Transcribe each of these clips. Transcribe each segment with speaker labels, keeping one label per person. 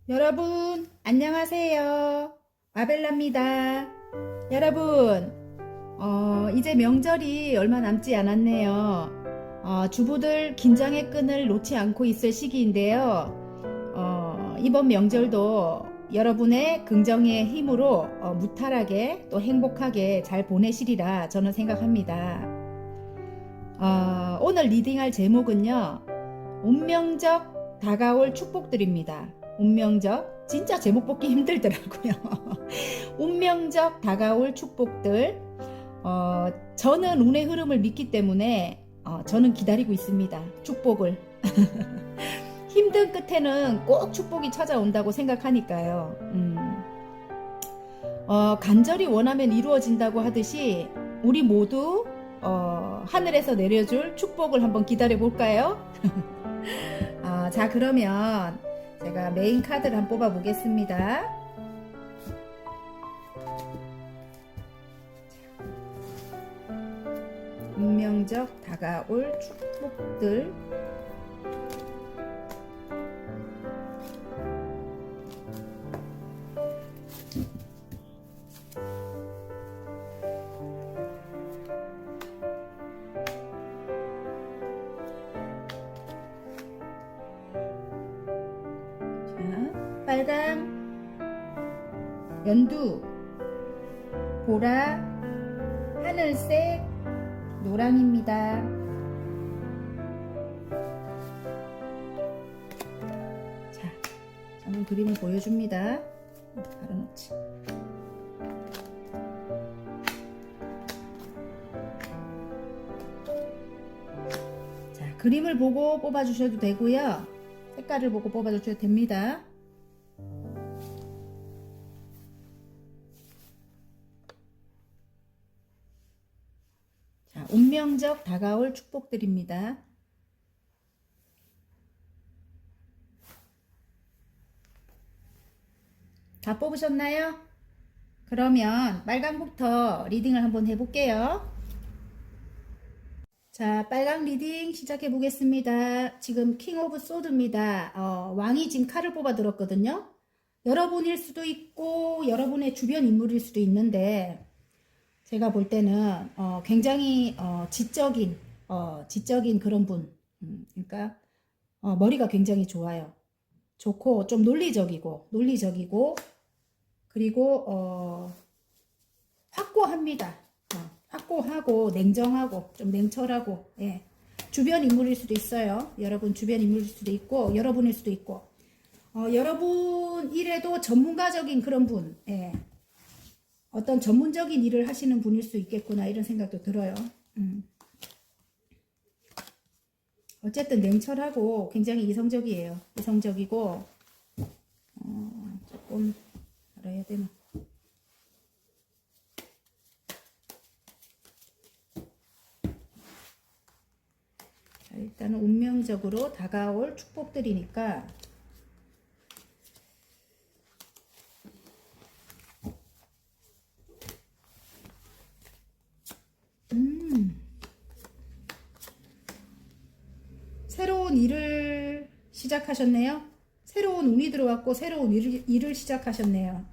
Speaker 1: 여러분, 안녕하세요. 아벨라입니다. 여러분, 이제 명절이 얼마 남지 않았네요. 주부들 긴장의 끈을 놓지 않고 있을 시기인데요. 이번 명절도 여러분의 긍정의 힘으로 무탈하게 또 행복하게 잘 보내시리라 저는 생각합니다. 오늘 리딩할 제목은요, 운명적 다가올 축복들입니다. 운명적, 진짜 제목 뽑기 힘들더라고요. 운명적 다가올 축복들. 저는 운의 흐름을 믿기 때문에 저는 기다리고 있습니다. 축복을. 힘든 끝에는 꼭 축복이 찾아온다고 생각하니까요. 간절히 원하면 이루어진다고 하듯이 우리 모두 하늘에서 내려줄 축복을 한번 기다려 볼까요? 자, 그러면 제가 메인 카드를 한번 뽑아 보겠습니다. 운명적 다가올 축복들. 빨강, 연두, 보라, 하늘색, 노랑입니다. 자, 저는 그림을 보여줍니다. 갈아놓지. 자, 그림을 보고 뽑아주셔도 되고요. 색깔을 보고 뽑아주셔도 됩니다. 자, 운명적 다가올 축복들입니다. 다 뽑으셨나요? 그러면 빨강부터 리딩을 한번 해볼게요. 자, 빨강 리딩 시작해 보겠습니다. 지금 킹 오브 소드입니다. 왕이 지금 칼을 뽑아 들었거든요. 여러분일 수도 있고 여러분의 주변 인물일 수도 있는데 제가 볼 때는 굉장히 지적인 그런 분. 그러니까 머리가 굉장히 좋아요. 좋고 좀 논리적이고 그리고 확고합니다. 확고하고 냉정하고 좀 냉철하고, 예. 주변 인물일 수도 있어요. 여러분 주변 인물일 수도 있고 여러분일 수도 있고 여러분 일에도 전문가적인 그런 분, 예. 어떤 전문적인 일을 하시는 분일 수 있겠구나 이런 생각도 들어요. 어쨌든 냉철하고 굉장히 이성적이에요. 이성적이고 조금 알아야 되나. 자, 일단은 운명적으로 다가올 축복들이니까 새로운 일을 시작하셨네요. 새로운 운이 들어왔고 새로운 일을 시작하셨네요.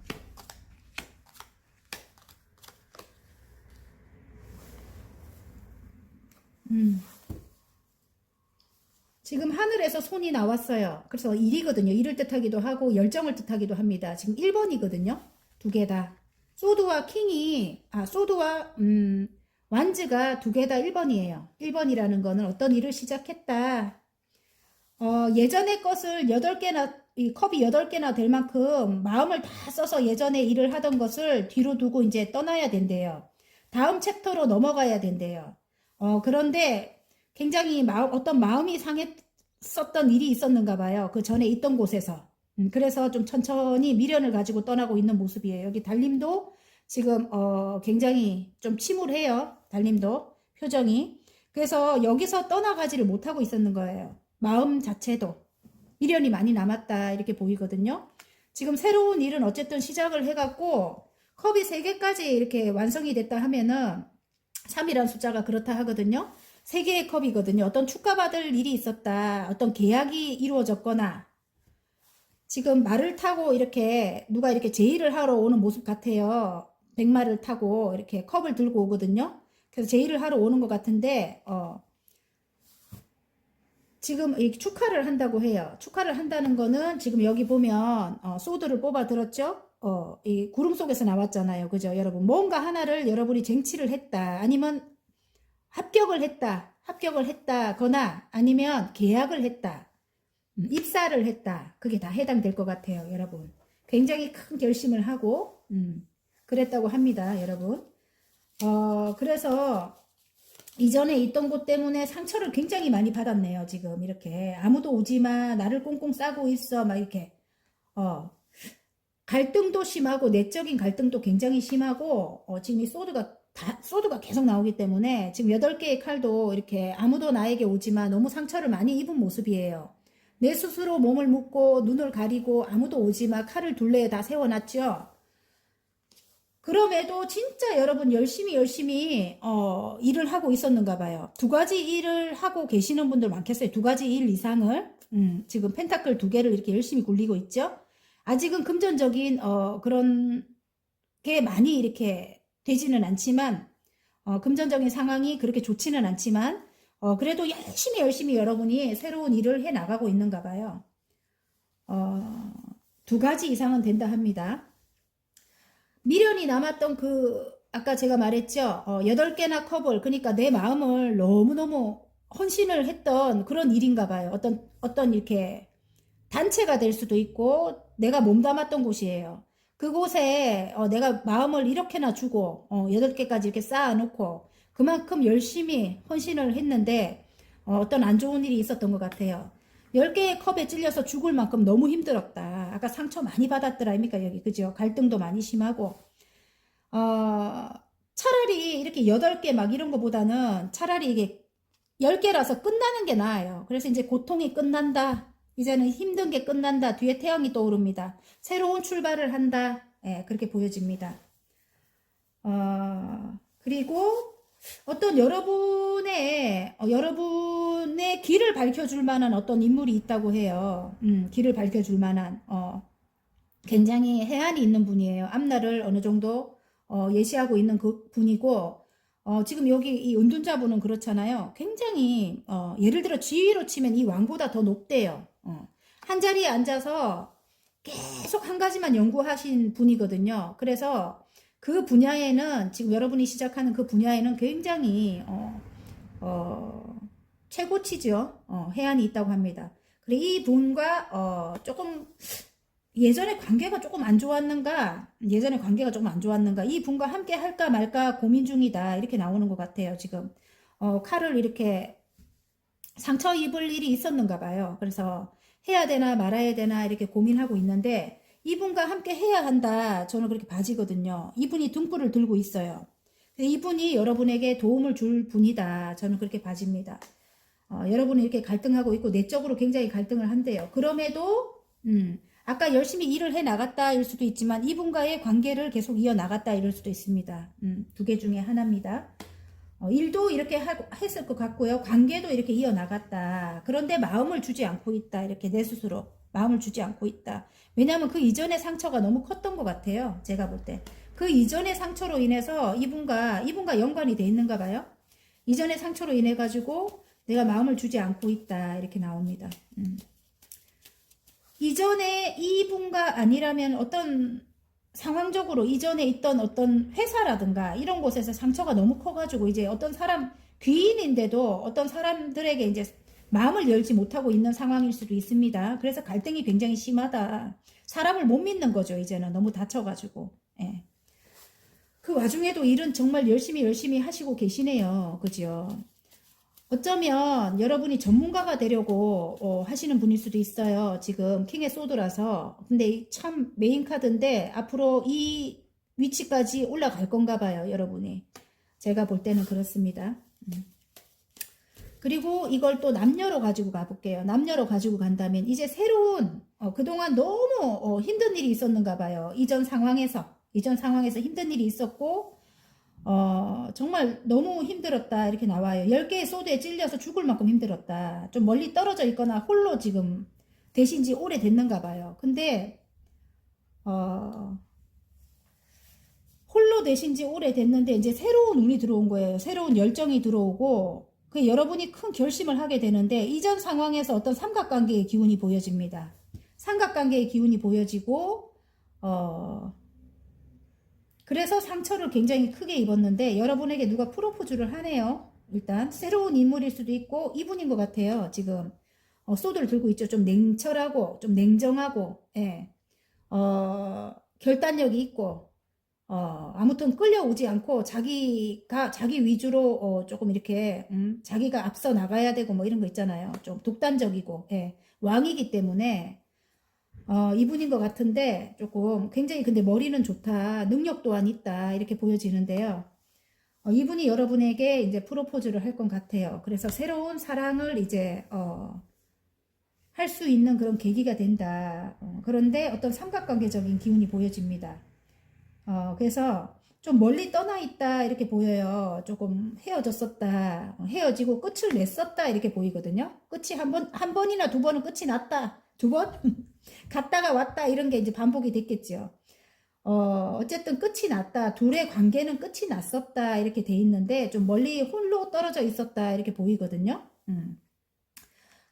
Speaker 1: 지금 하늘에서 손이 나왔어요. 그래서 일이거든요. 일을 뜻하기도 하고 열정을 뜻하기도 합니다. 지금 1번이거든요. 두 개 다. 소드와 킹이, 소드와 완즈가 두 개 다 1번이에요. 1번이라는 거는 어떤 일을 시작했다. 예전의 것을 8개나, 이 컵이 8개나 될 만큼 마음을 다 써서 예전에 일을 하던 것을 뒤로 두고 이제 떠나야 된대요. 다음 챕터로 넘어가야 된대요. 그런데 굉장히 어떤 마음이 상했었던 일이 있었는가 봐요. 그 전에 있던 곳에서. 그래서 좀 천천히 미련을 가지고 떠나고 있는 모습이에요. 여기 달님도 지금 굉장히 좀 침울해요. 달님도 표정이. 그래서 여기서 떠나가지를 못하고 있었는 거예요. 마음 자체도 미련이 많이 남았다 이렇게 보이거든요. 지금 새로운 일은 어쨌든 시작을 해갖고 컵이 3개까지 이렇게 완성이 됐다 하면은 3이란 숫자가 그렇다 하거든요. 3개의 컵이거든요. 어떤 축하받을 일이 있었다. 어떤 계약이 이루어졌거나 지금 말을 타고 이렇게 누가 이렇게 제의를 하러 오는 모습 같아요. 백마를 타고 이렇게 컵을 들고 오거든요. 그래서 제의를 하러 오는 것 같은데, 지금 이 축하를 한다고 해요. 축하를 한다는 거는 지금 여기 보면 소드를 뽑아 들었죠? 이 구름 속에서 나왔잖아요. 그죠? 여러분 뭔가 하나를 여러분이 쟁취를 했다. 아니면 합격을 했다거나 아니면 계약을 했다. 입사를 했다. 그게 다 해당될 것 같아요. 여러분. 굉장히 큰 결심을 하고 그랬다고 합니다. 여러분. 그래서 이전에 있던 곳 때문에 상처를 굉장히 많이 받았네요. 지금 이렇게 아무도 오지마 나를 꽁꽁 싸고 있어 막 이렇게 갈등도 심하고 내적인 갈등도 굉장히 심하고 지금 이 소드가 계속 나오기 때문에 지금 8개의 칼도 이렇게 아무도 나에게 오지마 너무 상처를 많이 입은 모습이에요. 내 스스로 몸을 묶고 눈을 가리고 아무도 오지마 칼을 둘레에 다 세워놨죠. 그럼에도 진짜 여러분 열심히 일을 하고 있었는가 봐요. 2가지 일을 하고 계시는 분들 많겠어요. 2가지 일 이상을 지금 펜타클 2개를 이렇게 열심히 굴리고 있죠. 아직은 금전적인 그런 게 많이 이렇게 되지는 않지만 금전적인 상황이 그렇게 좋지는 않지만 그래도 열심히 여러분이 새로운 일을 해 나가고 있는가 봐요. 2가지 이상은 된다 합니다. 미련이 남았던 아까 제가 말했죠. 8개나 컵을, 그러니까 내 마음을 너무너무 헌신을 했던 그런 일인가 봐요. 어떤 이렇게 단체가 될 수도 있고, 내가 몸담았던 곳이에요. 그곳에 내가 마음을 이렇게나 주고, 8개까지 이렇게 쌓아놓고, 그만큼 열심히 헌신을 했는데, 어떤 안 좋은 일이 있었던 것 같아요. 10개의 컵에 찔려서 죽을 만큼 너무 힘들었다. 아까 상처 많이 받았더라, 아닙니까, 여기. 그죠? 갈등도 많이 심하고. 차라리 이렇게 8개 막 이런 거보다는 차라리 이게 10개라서 끝나는 게 나아요. 그래서 이제 고통이 끝난다. 이제는 힘든 게 끝난다. 뒤에 태양이 떠오릅니다. 새로운 출발을 한다. 예, 그렇게 보여집니다. 그리고 어떤 여러분의 길을 밝혀줄 만한 어떤 인물이 있다고 해요. 길을 밝혀줄 만한, 굉장히 해안이 있는 분이에요. 앞날을 어느 정도, 예시하고 있는 그 분이고, 지금 여기 이 은둔자분은 그렇잖아요. 굉장히, 예를 들어 지위로 치면 이 왕보다 더 높대요. 한 자리에 앉아서 계속 한 가지만 연구하신 분이거든요. 그래서 그 분야에는 지금 여러분이 시작하는 그 분야에는 굉장히 최고치죠. 해안이 있다고 합니다. 그리고 이 분과 조금 예전에 관계가 조금 안 좋았는가 이 분과 함께 할까 말까 고민 중이다 이렇게 나오는 것 같아요. 지금 칼을 이렇게 상처 입을 일이 있었는가 봐요. 그래서 해야 되나 말아야 되나 이렇게 고민하고 있는데 이분과 함께 해야 한다. 저는 그렇게 봐지거든요. 이분이 등불을 들고 있어요. 이분이 여러분에게 도움을 줄 분이다. 저는 그렇게 봐집니다. 여러분이 이렇게 갈등하고 있고 내적으로 굉장히 갈등을 한대요. 그럼에도 아까 열심히 일을 해 나갔다 일 수도 있지만 이분과의 관계를 계속 이어 나갔다 이럴 수도 있습니다. 2개 중에 하나입니다. 일도 이렇게 했을 것 같고요. 관계도 이렇게 이어 나갔다. 그런데 마음을 주지 않고 있다. 이렇게 내 스스로 마음을 주지 않고 있다. 왜냐하면 그 이전의 상처가 너무 컸던 것 같아요. 제가 볼 때. 그 이전의 상처로 인해서 이분과 연관이 돼 있는가 봐요. 이전의 상처로 인해 가지고 내가 마음을 주지 않고 있다. 이렇게 나옵니다. 이전에 이분과 아니라면 어떤 상황적으로 이전에 있던 어떤 회사라든가 이런 곳에서 상처가 너무 커가지고 이제 어떤 사람 귀인인데도 어떤 사람들에게 이제 마음을 열지 못하고 있는 상황일 수도 있습니다. 그래서 갈등이 굉장히 심하다. 사람을 못 믿는 거죠. 이제는 너무 다쳐가지고. 예. 그 와중에도 일은 정말 열심히 하시고 계시네요. 그죠? 어쩌면 여러분이 전문가가 되려고 하시는 분일 수도 있어요. 지금 킹의 소드라서. 근데 참 메인 카드인데 앞으로 이 위치까지 올라갈 건가 봐요. 여러분이. 제가 볼 때는 그렇습니다. 그리고 이걸 또 남녀로 가지고 가볼게요. 남녀로 가지고 간다면 이제 새로운 그동안 너무 힘든 일이 있었는가 봐요. 이전 상황에서 힘든 일이 있었고 정말 너무 힘들었다 이렇게 나와요. 10개의 소드에 찔려서 죽을 만큼 힘들었다. 좀 멀리 떨어져 있거나 홀로 지금 되신 지 오래됐는가 봐요. 근데 홀로 되신 지 오래됐는데 이제 새로운 운이 들어온 거예요. 새로운 열정이 들어오고 그 여러분이 큰 결심을 하게 되는데 이전 상황에서 어떤 삼각관계의 기운이 보여집니다. 삼각관계의 기운이 보여지고 그래서 상처를 굉장히 크게 입었는데 여러분에게 누가 프로포즈를 하네요. 일단 새로운 인물일 수도 있고 이분인 것 같아요. 지금 소드를 들고 있죠. 좀 냉철하고 좀 냉정하고 예. 결단력이 있고 아무튼 끌려오지 않고 자기 위주로 조금 이렇게 자기가 앞서 나가야 되고 뭐 이런 거 있잖아요. 좀 독단적이고 예. 왕이기 때문에 이분인 것 같은데 조금 굉장히 근데 머리는 좋다. 능력 또한 있다. 이렇게 보여지는데요. 이분이 여러분에게 이제 프로포즈를 할 것 같아요. 그래서 새로운 사랑을 이제 할 수 있는 그런 계기가 된다. 그런데 어떤 삼각관계적인 기운이 보여집니다. 그래서 좀 멀리 떠나 있다 이렇게 보여요. 조금 헤어졌었다. 헤어지고 끝을 냈었다 이렇게 보이거든요. 끝이 한 번이나 두 번은 끝이 났다. 두 번? 갔다가 왔다 이런 게 이제 반복이 됐겠죠. 어쨌든 끝이 났다. 둘의 관계는 끝이 났었다. 이렇게 돼 있는데 좀 멀리 홀로 떨어져 있었다. 이렇게 보이거든요.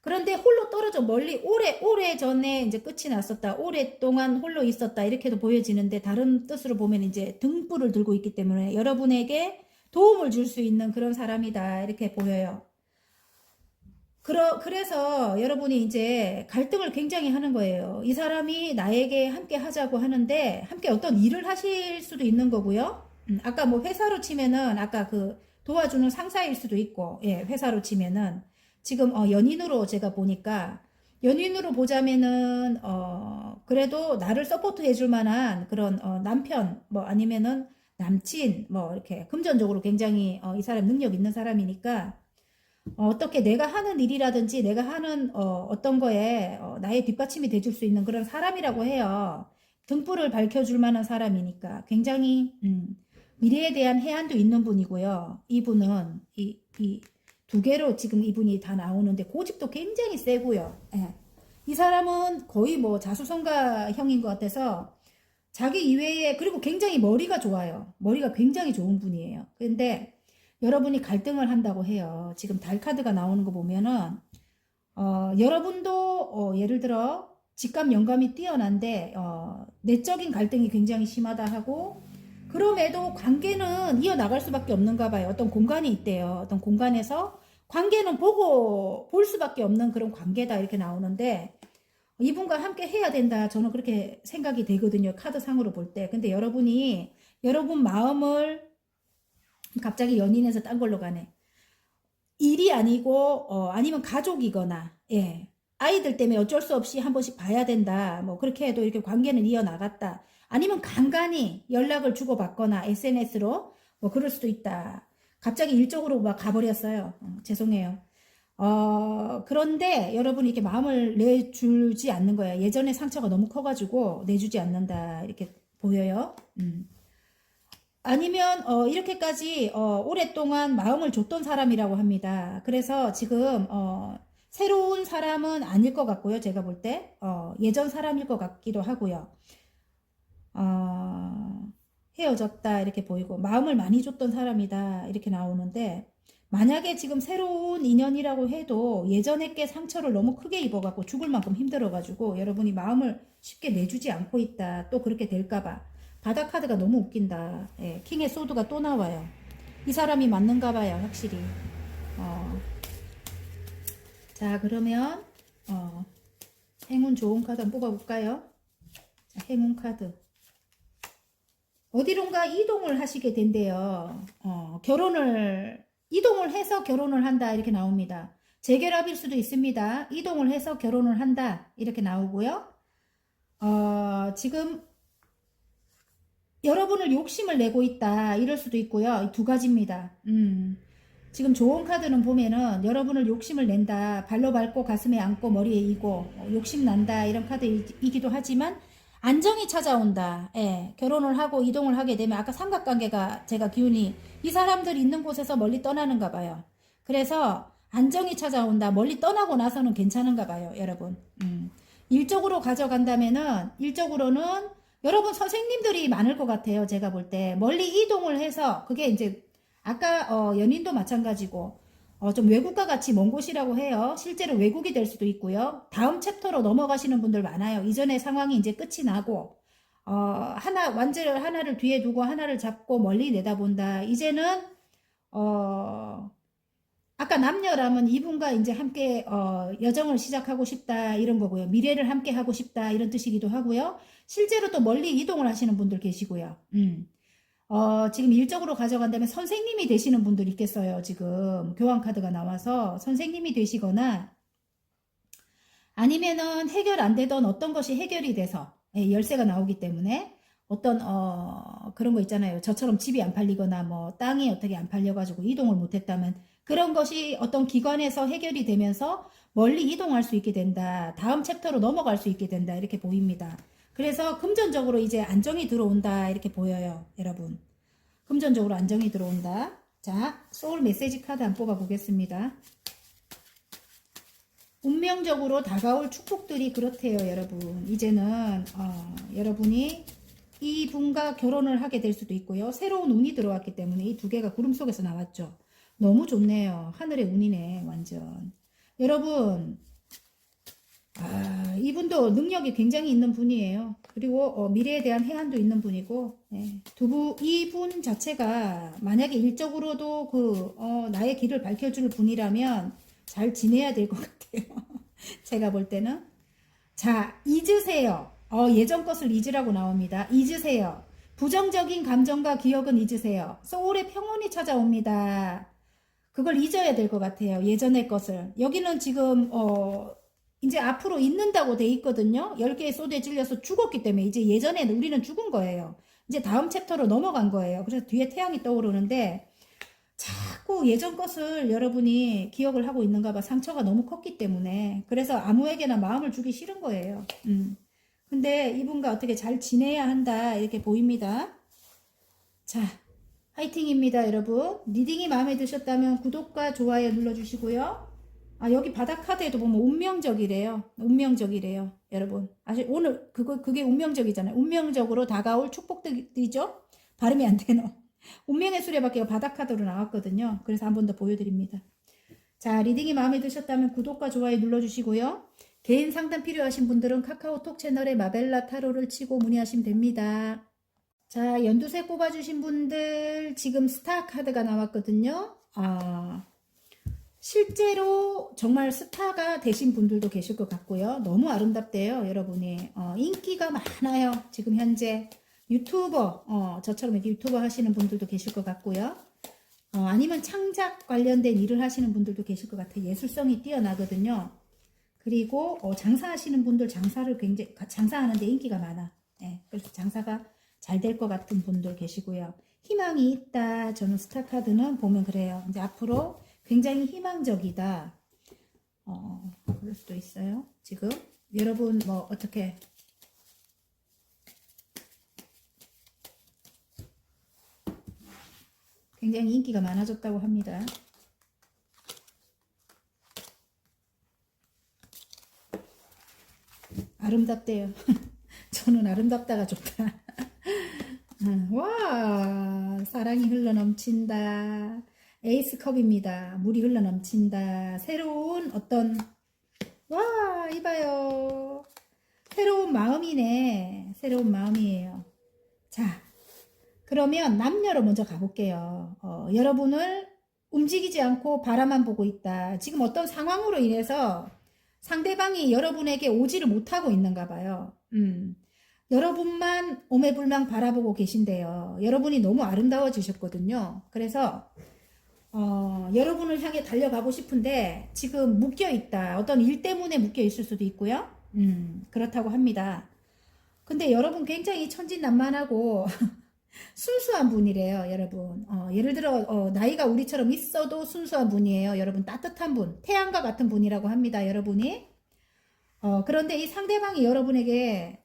Speaker 1: 그런데 홀로 떨어져 멀리 오래 전에 이제 끝이 났었다. 오랫동안 홀로 있었다. 이렇게도 보여지는데 다른 뜻으로 보면 이제 등불을 들고 있기 때문에 여러분에게 도움을 줄 수 있는 그런 사람이다. 이렇게 보여요. 그래서 여러분이 이제 갈등을 굉장히 하는 거예요. 이 사람이 나에게 함께 하자고 하는데 함께 어떤 일을 하실 수도 있는 거고요. 아까 뭐 회사로 치면은 아까 그 도와주는 상사일 수도 있고, 예, 회사로 치면은 지금 연인으로 제가 보니까 연인으로 보자면은 그래도 나를 서포트 해줄 만한 그런 남편 뭐 아니면은 남친 뭐 이렇게 금전적으로 굉장히 이 사람 능력 있는 사람이니까 어떻게 내가 하는 일이라든지 내가 하는 어떤 거에 나의 뒷받침이 돼줄 수 있는 그런 사람이라고 해요. 등불을 밝혀줄 만한 사람이니까 굉장히 미래에 대한 해안도 있는 분이고요. 이분은 이 두 개로 지금 이분이 다 나오는데 고집도 굉장히 세고요. 예. 이 사람은 거의 뭐 자수성가형인 것 같아서 자기 이외에 그리고 굉장히 머리가 좋아요. 머리가 굉장히 좋은 분이에요. 근데 여러분이 갈등을 한다고 해요. 지금 달 카드가 나오는 거 보면은 여러분도 예를 들어 직감 영감이 뛰어난데 내적인 갈등이 굉장히 심하다 하고 그럼에도 관계는 이어나갈 수밖에 없는가 봐요. 어떤 공간이 있대요. 어떤 공간에서 관계는 볼 수밖에 없는 그런 관계다 이렇게 나오는데 이분과 함께 해야 된다. 저는 그렇게 생각이 되거든요. 카드상으로 볼 때. 근데 여러분이 여러분 마음을 갑자기 연인에서 딴 걸로 가네. 일이 아니고 아니면 가족이거나 예. 아이들 때문에 어쩔 수 없이 한 번씩 봐야 된다. 뭐 그렇게 해도 이렇게 관계는 이어나갔다. 아니면 간간히 연락을 주고받거나 SNS로 뭐 그럴 수도 있다. 갑자기 일적으로 막 가버렸어요. 죄송해요. 그런데 여러분이 이렇게 마음을 내주지 않는 거야. 예전에 상처가 너무 커가지고 내주지 않는다. 이렇게 보여요. 아니면 이렇게까지 오랫동안 마음을 줬던 사람이라고 합니다. 그래서 지금 새로운 사람은 아닐 것 같고요. 제가 볼 때 예전 사람일 것 같기도 하고요. 헤어졌다 이렇게 보이고 마음을 많이 줬던 사람이다 이렇게 나오는데 만약에 지금 새로운 인연이라고 해도 예전에 게 상처를 너무 크게 입어갖고 죽을 만큼 힘들어가지고 여러분이 마음을 쉽게 내주지 않고 있다. 또 그렇게 될까봐. 바다 카드가 너무 웃긴다. 예, 킹의 소드가 또 나와요. 이 사람이 맞는가 봐요. 확실히. 자 그러면 행운 좋은 카드 한번 뽑아볼까요? 자, 행운 카드. 어디론가 이동을 하시게 된대요. 이동을 해서 결혼을 한다 이렇게 나옵니다. 재결합일 수도 있습니다. 이동을 해서 결혼을 한다 이렇게 나오고요. 지금 여러분을 욕심을 내고 있다 이럴 수도 있고요. 두 가지입니다. 지금 좋은 카드는 보면은 여러분을 욕심을 낸다. 발로 밟고 가슴에 안고 머리에 이고 욕심 난다 이런 카드이기도 하지만 안정이 찾아온다. 예, 결혼을 하고 이동을 하게 되면 아까 삼각관계가 제가 기운이 이 사람들이 있는 곳에서 멀리 떠나는가 봐요. 그래서 안정이 찾아온다. 멀리 떠나고 나서는 괜찮은가 봐요. 여러분. 일적으로 가져간다면은, 일적으로는 여러분 선생님들이 많을 것 같아요. 제가 볼 때. 멀리 이동을 해서, 그게 이제, 아까, 연인도 마찬가지고, 좀 외국과 같이 먼 곳이라고 해요. 실제로 외국이 될 수도 있고요. 다음 챕터로 넘어가시는 분들 많아요. 이전의 상황이 이제 끝이 나고, 완전 하나를 뒤에 두고 하나를 잡고 멀리 내다본다. 이제는, 아까 남녀라면 이분과 이제 함께, 여정을 시작하고 싶다. 이런 거고요. 미래를 함께 하고 싶다. 이런 뜻이기도 하고요. 실제로 또 멀리 이동을 하시는 분들 계시고요. 지금 일적으로 가져간다면 선생님이 되시는 분들 있겠어요. 지금 교환카드가 나와서 선생님이 되시거나 아니면은 해결 안 되던 어떤 것이 해결이 돼서 열쇠가 나오기 때문에 어떤 그런 거 있잖아요. 저처럼 집이 안 팔리거나 뭐 땅이 어떻게 안 팔려가지고 이동을 못했다면 그런 것이 어떤 기관에서 해결이 되면서 멀리 이동할 수 있게 된다. 다음 챕터로 넘어갈 수 있게 된다. 이렇게 보입니다. 그래서 금전적으로 이제 안정이 들어온다. 이렇게 보여요. 여러분. 금전적으로 안정이 들어온다. 자, 소울 메시지 카드 한번 뽑아보겠습니다. 운명적으로 다가올 축복들이 그렇대요. 여러분. 이제는 여러분이 이분과 결혼을 하게 될 수도 있고요. 새로운 운이 들어왔기 때문에 이 두 개가 구름 속에서 나왔죠. 너무 좋네요. 하늘의 운이네. 완전. 여러분. 이분도 능력이 굉장히 있는 분이에요. 그리고 미래에 대한 해안도 있는 분이고, 네. 이분 자체가 만약에 일적으로도 나의 길을 밝혀줄 분이라면 잘 지내야 될 것 같아요. 제가 볼 때는. 자, 잊으세요. 예전 것을 잊으라고 나옵니다. 잊으세요. 부정적인 감정과 기억은 잊으세요. 소울의 평온이 찾아옵니다. 그걸 잊어야 될 것 같아요. 예전의 것을. 여기는 지금 이제 앞으로 잊는다고 돼 있거든요. 10개의 소드에 찔려서 죽었기 때문에 이제 예전에 우리는 죽은 거예요. 이제 다음 챕터로 넘어간 거예요. 그래서 뒤에 태양이 떠오르는데 자꾸 예전 것을 여러분이 기억을 하고 있는가 봐. 상처가 너무 컸기 때문에. 그래서 아무에게나 마음을 주기 싫은 거예요. 근데 이분과 어떻게 잘 지내야 한다. 이렇게 보입니다. 자, 화이팅입니다, 여러분. 리딩이 마음에 드셨다면 구독과 좋아요 눌러주시고요. 여기 바닥 카드에도 보면 운명적이래요. 운명적이래요. 여러분. 오늘, 그게 운명적이잖아요. 운명적으로 다가올 축복들이죠? 발음이 안 되노. 운명의 수레바퀴가 바닥 카드로 나왔거든요. 그래서 한 번 더 보여드립니다. 자, 리딩이 마음에 드셨다면 구독과 좋아요 눌러주시고요. 개인 상담 필요하신 분들은 카카오톡 채널에 마벨라 타로를 치고 문의하시면 됩니다. 자, 연두색 뽑아주신 분들 지금 스타 카드가 나왔거든요. 실제로 정말 스타가 되신 분들도 계실 것 같고요. 너무 아름답대요, 여러분이. 인기가 많아요. 지금 현재 유튜버, 저처럼 이렇게 유튜버 하시는 분들도 계실 것 같고요. 아니면 창작 관련된 일을 하시는 분들도 계실 것 같아요. 예술성이 뛰어나거든요. 그리고 장사하시는 분들 장사하는데 인기가 많아. 네, 그래서 장사가 잘 될 것 같은 분들 계시고요. 희망이 있다. 저는 스타 카드는 보면 그래요. 이제 앞으로 굉장히 희망적이다. 그럴 수도 있어요. 지금 여러분 뭐 어떻게 굉장히 인기가 많아졌다고 합니다. 아름답대요. 저는 아름답다가 좋다. 와, 사랑이 흘러넘친다. 에이스컵입니다. 물이 흘러넘친다. 새로운 이봐요. 새로운 마음이네. 새로운 마음이에요. 자, 그러면 남녀로 먼저 가볼게요. 여러분을 움직이지 않고 바라만 보고 있다. 지금 어떤 상황으로 인해서 상대방이 여러분에게 오지를 못하고 있는가 봐요. 여러분만 오매불망 바라보고 계신데요. 여러분이 너무 아름다워지셨거든요. 그래서 여러분을 향해 달려가고 싶은데 지금 묶여있다. 어떤 일 때문에 묶여있을 수도 있고요. 그렇다고 합니다. 근데 여러분 굉장히 천진난만하고 순수한 분이래요, 여러분. 예를 들어 나이가 우리처럼 있어도 순수한 분이에요. 여러분 따뜻한 분, 태양과 같은 분이라고 합니다, 여러분이. 그런데 이 상대방이 여러분에게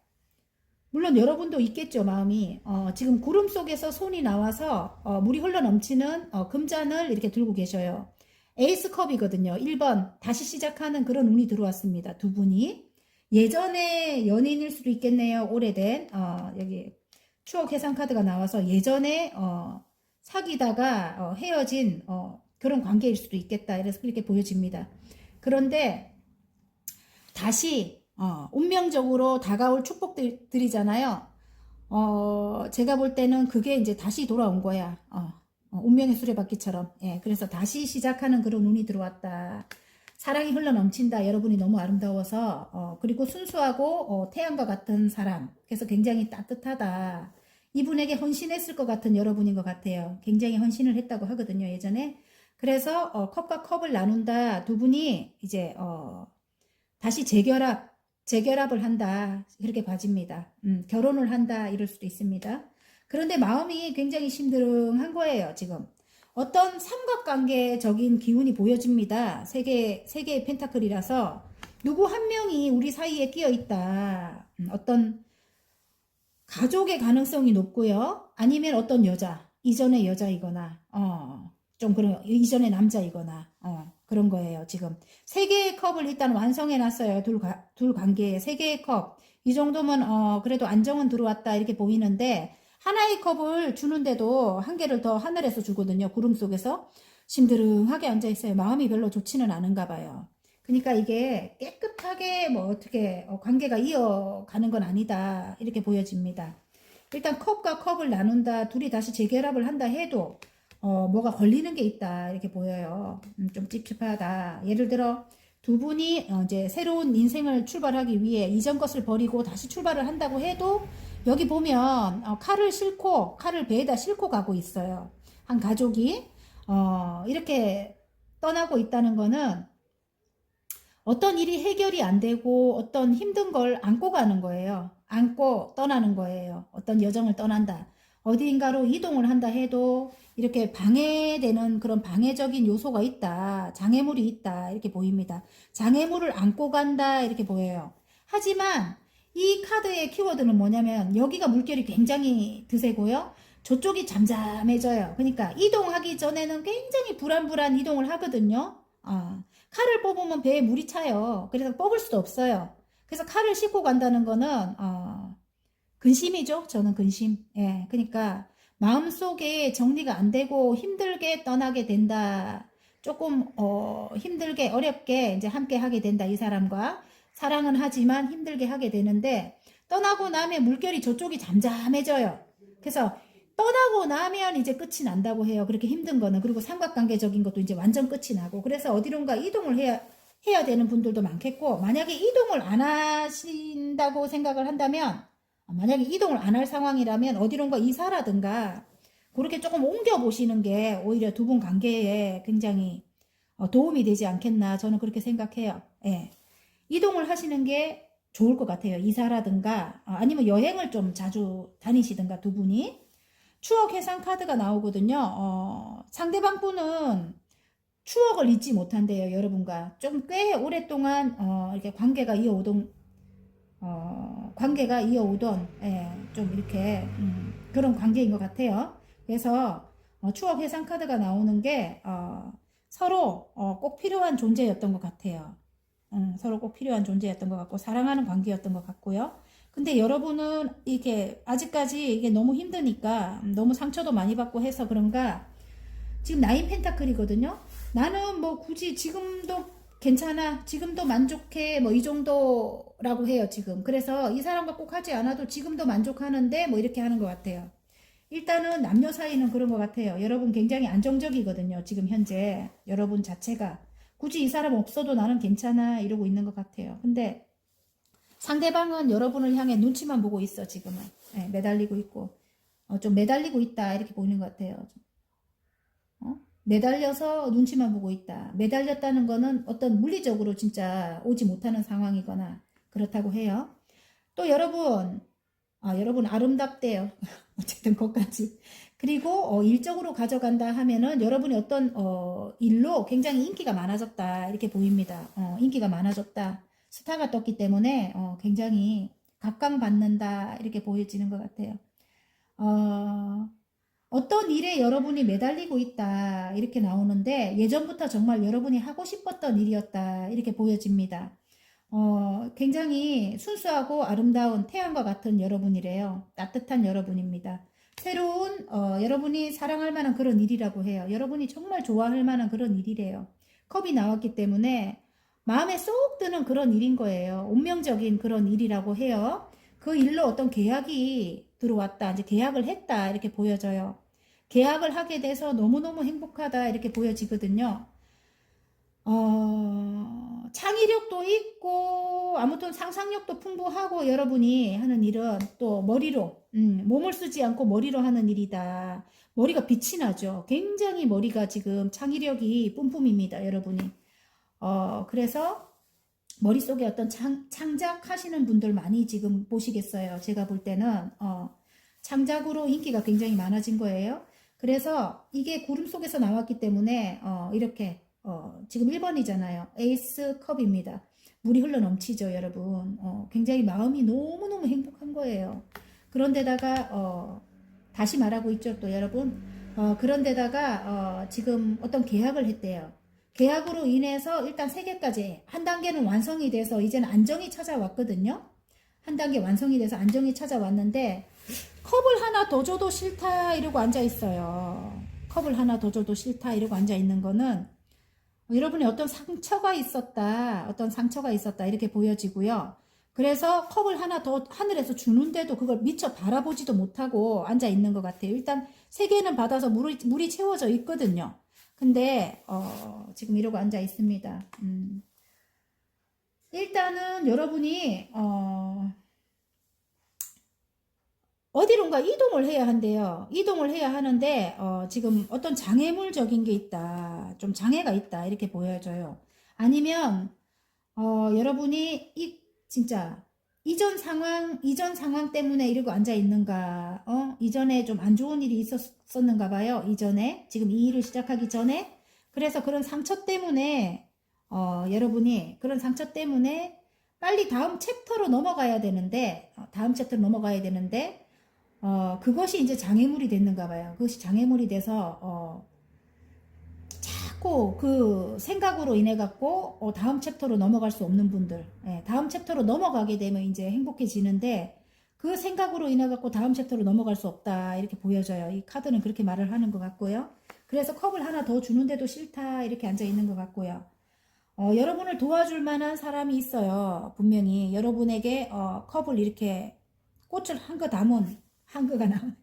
Speaker 1: 물론 여러분도 있겠죠, 마음이. 지금 구름 속에서 손이 나와서 물이 흘러넘치는 금잔을 이렇게 들고 계셔요. 에이스컵이거든요. 1번 다시 시작하는 그런 운이 들어왔습니다. 두 분이. 예전에 연인일 수도 있겠네요. 오래된 여기 추억 해상 카드가 나와서 예전에 사귀다가 헤어진 그런 관계일 수도 있겠다. 이래서 그렇게 보여집니다. 그런데 다시 운명적으로 다가올 축복들이잖아요. 제가 볼 때는 그게 이제 다시 돌아온 거야. 운명의 수레바퀴처럼. 예, 그래서 다시 시작하는 그런 운이 들어왔다. 사랑이 흘러 넘친다. 여러분이 너무 아름다워서. 그리고 순수하고 태양과 같은 사람. 그래서 굉장히 따뜻하다. 이분에게 헌신했을 것 같은 여러분인 것 같아요. 굉장히 헌신을 했다고 하거든요, 예전에. 그래서 컵과 컵을 나눈다. 두 분이 이제 다시 재결합을 한다. 그렇게 봐집니다. 결혼을 한다. 이럴 수도 있습니다. 그런데 마음이 굉장히 심드렁한 거예요, 지금. 어떤 삼각관계적인 기운이 보여집니다. 세 개의 펜타클이라서 누구 한 명이 우리 사이에 끼어 있다. 어떤 가족의 가능성이 높고요. 아니면 어떤 여자, 이전의 여자이거나, 좀 그런, 이전의 남자이거나, 그런 거예요, 지금. 세 개의 컵을 일단 완성해 놨어요. 둘 관계에 세 개의 컵. 이 정도면, 그래도 안정은 들어왔다, 이렇게 보이는데, 하나의 컵을 주는데도 한 개를 더 하늘에서 주거든요. 구름 속에서. 심드렁하게 앉아 있어요. 마음이 별로 좋지는 않은가 봐요. 그러니까 이게 깨끗하게 뭐 어떻게 관계가 이어가는 건 아니다. 이렇게 보여집니다. 일단 컵과 컵을 나눈다. 둘이 다시 재결합을 한다 해도 뭐가 걸리는 게 있다. 이렇게 보여요. 좀 찝찝하다. 예를 들어 두 분이 이제 새로운 인생을 출발하기 위해 이전 것을 버리고 다시 출발을 한다고 해도 여기 보면 칼을 싣고 칼을 배에다 싣고 가고 있어요. 한 가족이 이렇게 떠나고 있다는 거는 어떤 일이 해결이 안 되고 어떤 힘든 걸 안고 가는 거예요. 안고 떠나는 거예요. 어떤 여정을 떠난다. 어디인가로 이동을 한다 해도 이렇게 방해되는 그런 방해적인 요소가 있다. 장애물이 있다. 이렇게 보입니다. 장애물을 안고 간다. 이렇게 보여요. 하지만 이 카드의 키워드는 뭐냐면 여기가 물결이 굉장히 드세고요. 저쪽이 잠잠해져요. 그러니까 이동하기 전에는 굉장히 불안불안 이동을 하거든요. 칼을 뽑으면 배에 물이 차요. 그래서 뽑을 수도 없어요. 그래서 칼을 싣고 간다는 거는 근심이죠. 저는 근심. 예, 그러니까 마음속에 정리가 안 되고 힘들게 떠나게 된다. 조금 힘들게 어렵게 이제 함께 하게 된다. 이 사람과 사랑은 하지만 힘들게 하게 되는데 떠나고 나면 물결이 저쪽이 잠잠해져요. 그래서 떠나고 나면 이제 끝이 난다고 해요. 그렇게 힘든 거는. 그리고 삼각관계적인 것도 이제 완전 끝이 나고. 그래서 어디론가 이동을 해야 되는 분들도 많겠고, 만약에 이동을 안 하신다고 생각을 한다면, 만약에 이동을 안 할 상황이라면 어디론가 이사라든가, 그렇게 조금 옮겨보시는 게 오히려 두 분 관계에 굉장히 도움이 되지 않겠나. 저는 그렇게 생각해요. 예. 이동을 하시는 게 좋을 것 같아요. 이사라든가, 아니면 여행을 좀 자주 다니시든가 두 분이. 추억 해상 카드가 나오거든요. 상대방 분은 추억을 잊지 못한대요, 여러분과. 좀 꽤 오랫동안, 이렇게 관계가 이어오던, 예, 좀 이렇게, 그런 관계인 것 같아요. 그래서, 추억 해상 카드가 나오는 게, 서로, 꼭 필요한 존재였던 것 같아요. 서로 꼭 필요한 존재였던 것 같고, 사랑하는 관계였던 것 같고요. 근데 여러분은 이게 아직까지 이게 너무 힘드니까 너무 상처도 많이 받고 해서 그런가 지금 나인 펜타클이거든요. 나는 뭐 굳이 지금도 괜찮아. 지금도 만족해. 뭐 이 정도라고 해요, 지금. 그래서 이 사람과 꼭 하지 않아도 지금도 만족하는데 뭐 이렇게 하는 것 같아요. 일단은 남녀 사이는 그런 것 같아요. 여러분 굉장히 안정적이거든요. 지금 현재 여러분 자체가 굳이 이 사람 없어도 나는 괜찮아 이러고 있는 것 같아요. 근데 상대방은 여러분을 향해 눈치만 보고 있어, 지금은. 네, 매달리고 있고. 좀 매달리고 있다, 이렇게 보이는 것 같아요. 매달려서 눈치만 보고 있다. 매달렸다는 거는 어떤 물리적으로 진짜 오지 못하는 상황이거나 그렇다고 해요. 또 여러분 아름답대요. 어쨌든 것까지. 그리고 일적으로 가져간다 하면은 여러분이 어떤 일로 굉장히 인기가 많아졌다, 이렇게 보입니다. 인기가 많아졌다. 스타가 떴기 때문에 굉장히 각광받는다 이렇게 보여지는 것 같아요. 어떤 일에 여러분이 매달리고 있다 이렇게 나오는데 예전부터 정말 여러분이 하고 싶었던 일이었다 이렇게 보여집니다. 굉장히 순수하고 아름다운 태양과 같은 여러분이래요. 따뜻한 여러분입니다. 새로운 여러분이 사랑할 만한 그런 일이라고 해요. 여러분이 정말 좋아할 만한 그런 일이래요. 컵이 나왔기 때문에 마음에 쏙 드는 그런 일인 거예요. 운명적인 그런 일이라고 해요. 그 일로 어떤 계약이 들어왔다. 이제 계약을 했다. 이렇게 보여져요. 계약을 하게 돼서 너무너무 행복하다. 이렇게 보여지거든요. 창의력도 있고, 아무튼 상상력도 풍부하고, 여러분이 하는 일은 또 머리로, 몸을 쓰지 않고 머리로 하는 일이다. 머리가 빛이 나죠. 굉장히 머리가 지금 창의력이 뿜뿜입니다, 여러분이. 그래서 머릿속에 어떤 창작하시는 분들 많이 지금 보시겠어요. 제가 볼 때는, 창작으로 인기가 굉장히 많아진 거예요. 그래서 이게 구름 속에서 나왔기 때문에, 이렇게, 지금 1번이잖아요. 에이스 컵입니다. 물이 흘러 넘치죠, 여러분. 굉장히 마음이 너무너무 행복한 거예요. 그런데다가, 다시 말하고 있죠, 또 여러분. 그런데다가, 지금 어떤 계약을 했대요. 계약으로 인해서 일단 3개까지 한 단계는 완성이 돼서 이제는 안정이 찾아왔거든요. 한 단계 완성이 돼서 안정이 찾아왔는데 컵을 하나 더 줘도 싫다 이러고 앉아 있어요. 컵을 하나 더 줘도 싫다 이러고 앉아 있는 거는 여러분이 어떤 상처가 있었다, 어떤 상처가 있었다 이렇게 보여지고요. 그래서 컵을 하나 더 하늘에서 주는데도 그걸 미처 바라보지도 못하고 앉아 있는 것 같아요. 일단 3개는 받아서 물이 채워져 있거든요. 근데 지금 이러고 앉아 있습니다. 일단은 여러분이 어디론가 이동을 해야 한대요. 이동을 해야 하는데 지금 어떤 장애물적인 게 있다. 좀 장애가 있다. 이렇게 보여져요. 아니면 여러분이 진짜 이전 상황 때문에 이러고 앉아 있는가? 이전에 좀 안 좋은 일이 있었는가 봐요. 이전에 지금 이 일을 시작하기 전에 그래서 그런 상처 때문에 여러분이 그런 상처 때문에 빨리 다음 챕터로 넘어가야 되는데 그것이 이제 장애물이 됐는가 봐요. 그것이 장애물이 돼서 자꾸 그 생각으로 인해 갖고 다음 챕터로 넘어갈 수 없는 분들, 다음 챕터로 넘어가게 되면 이제 행복해지는데 그 생각으로 인해 갖고 다음 챕터로 넘어갈 수 없다 이렇게 보여져요. 이 카드는 그렇게 말을 하는 것 같고요. 그래서 컵을 하나 더 주는데도 싫다 이렇게 앉아 있는 것 같고요. 여러분을 도와줄 만한 사람이 있어요. 분명히 여러분에게 컵을 이렇게 꽃을 한 거 담은 한거가 나온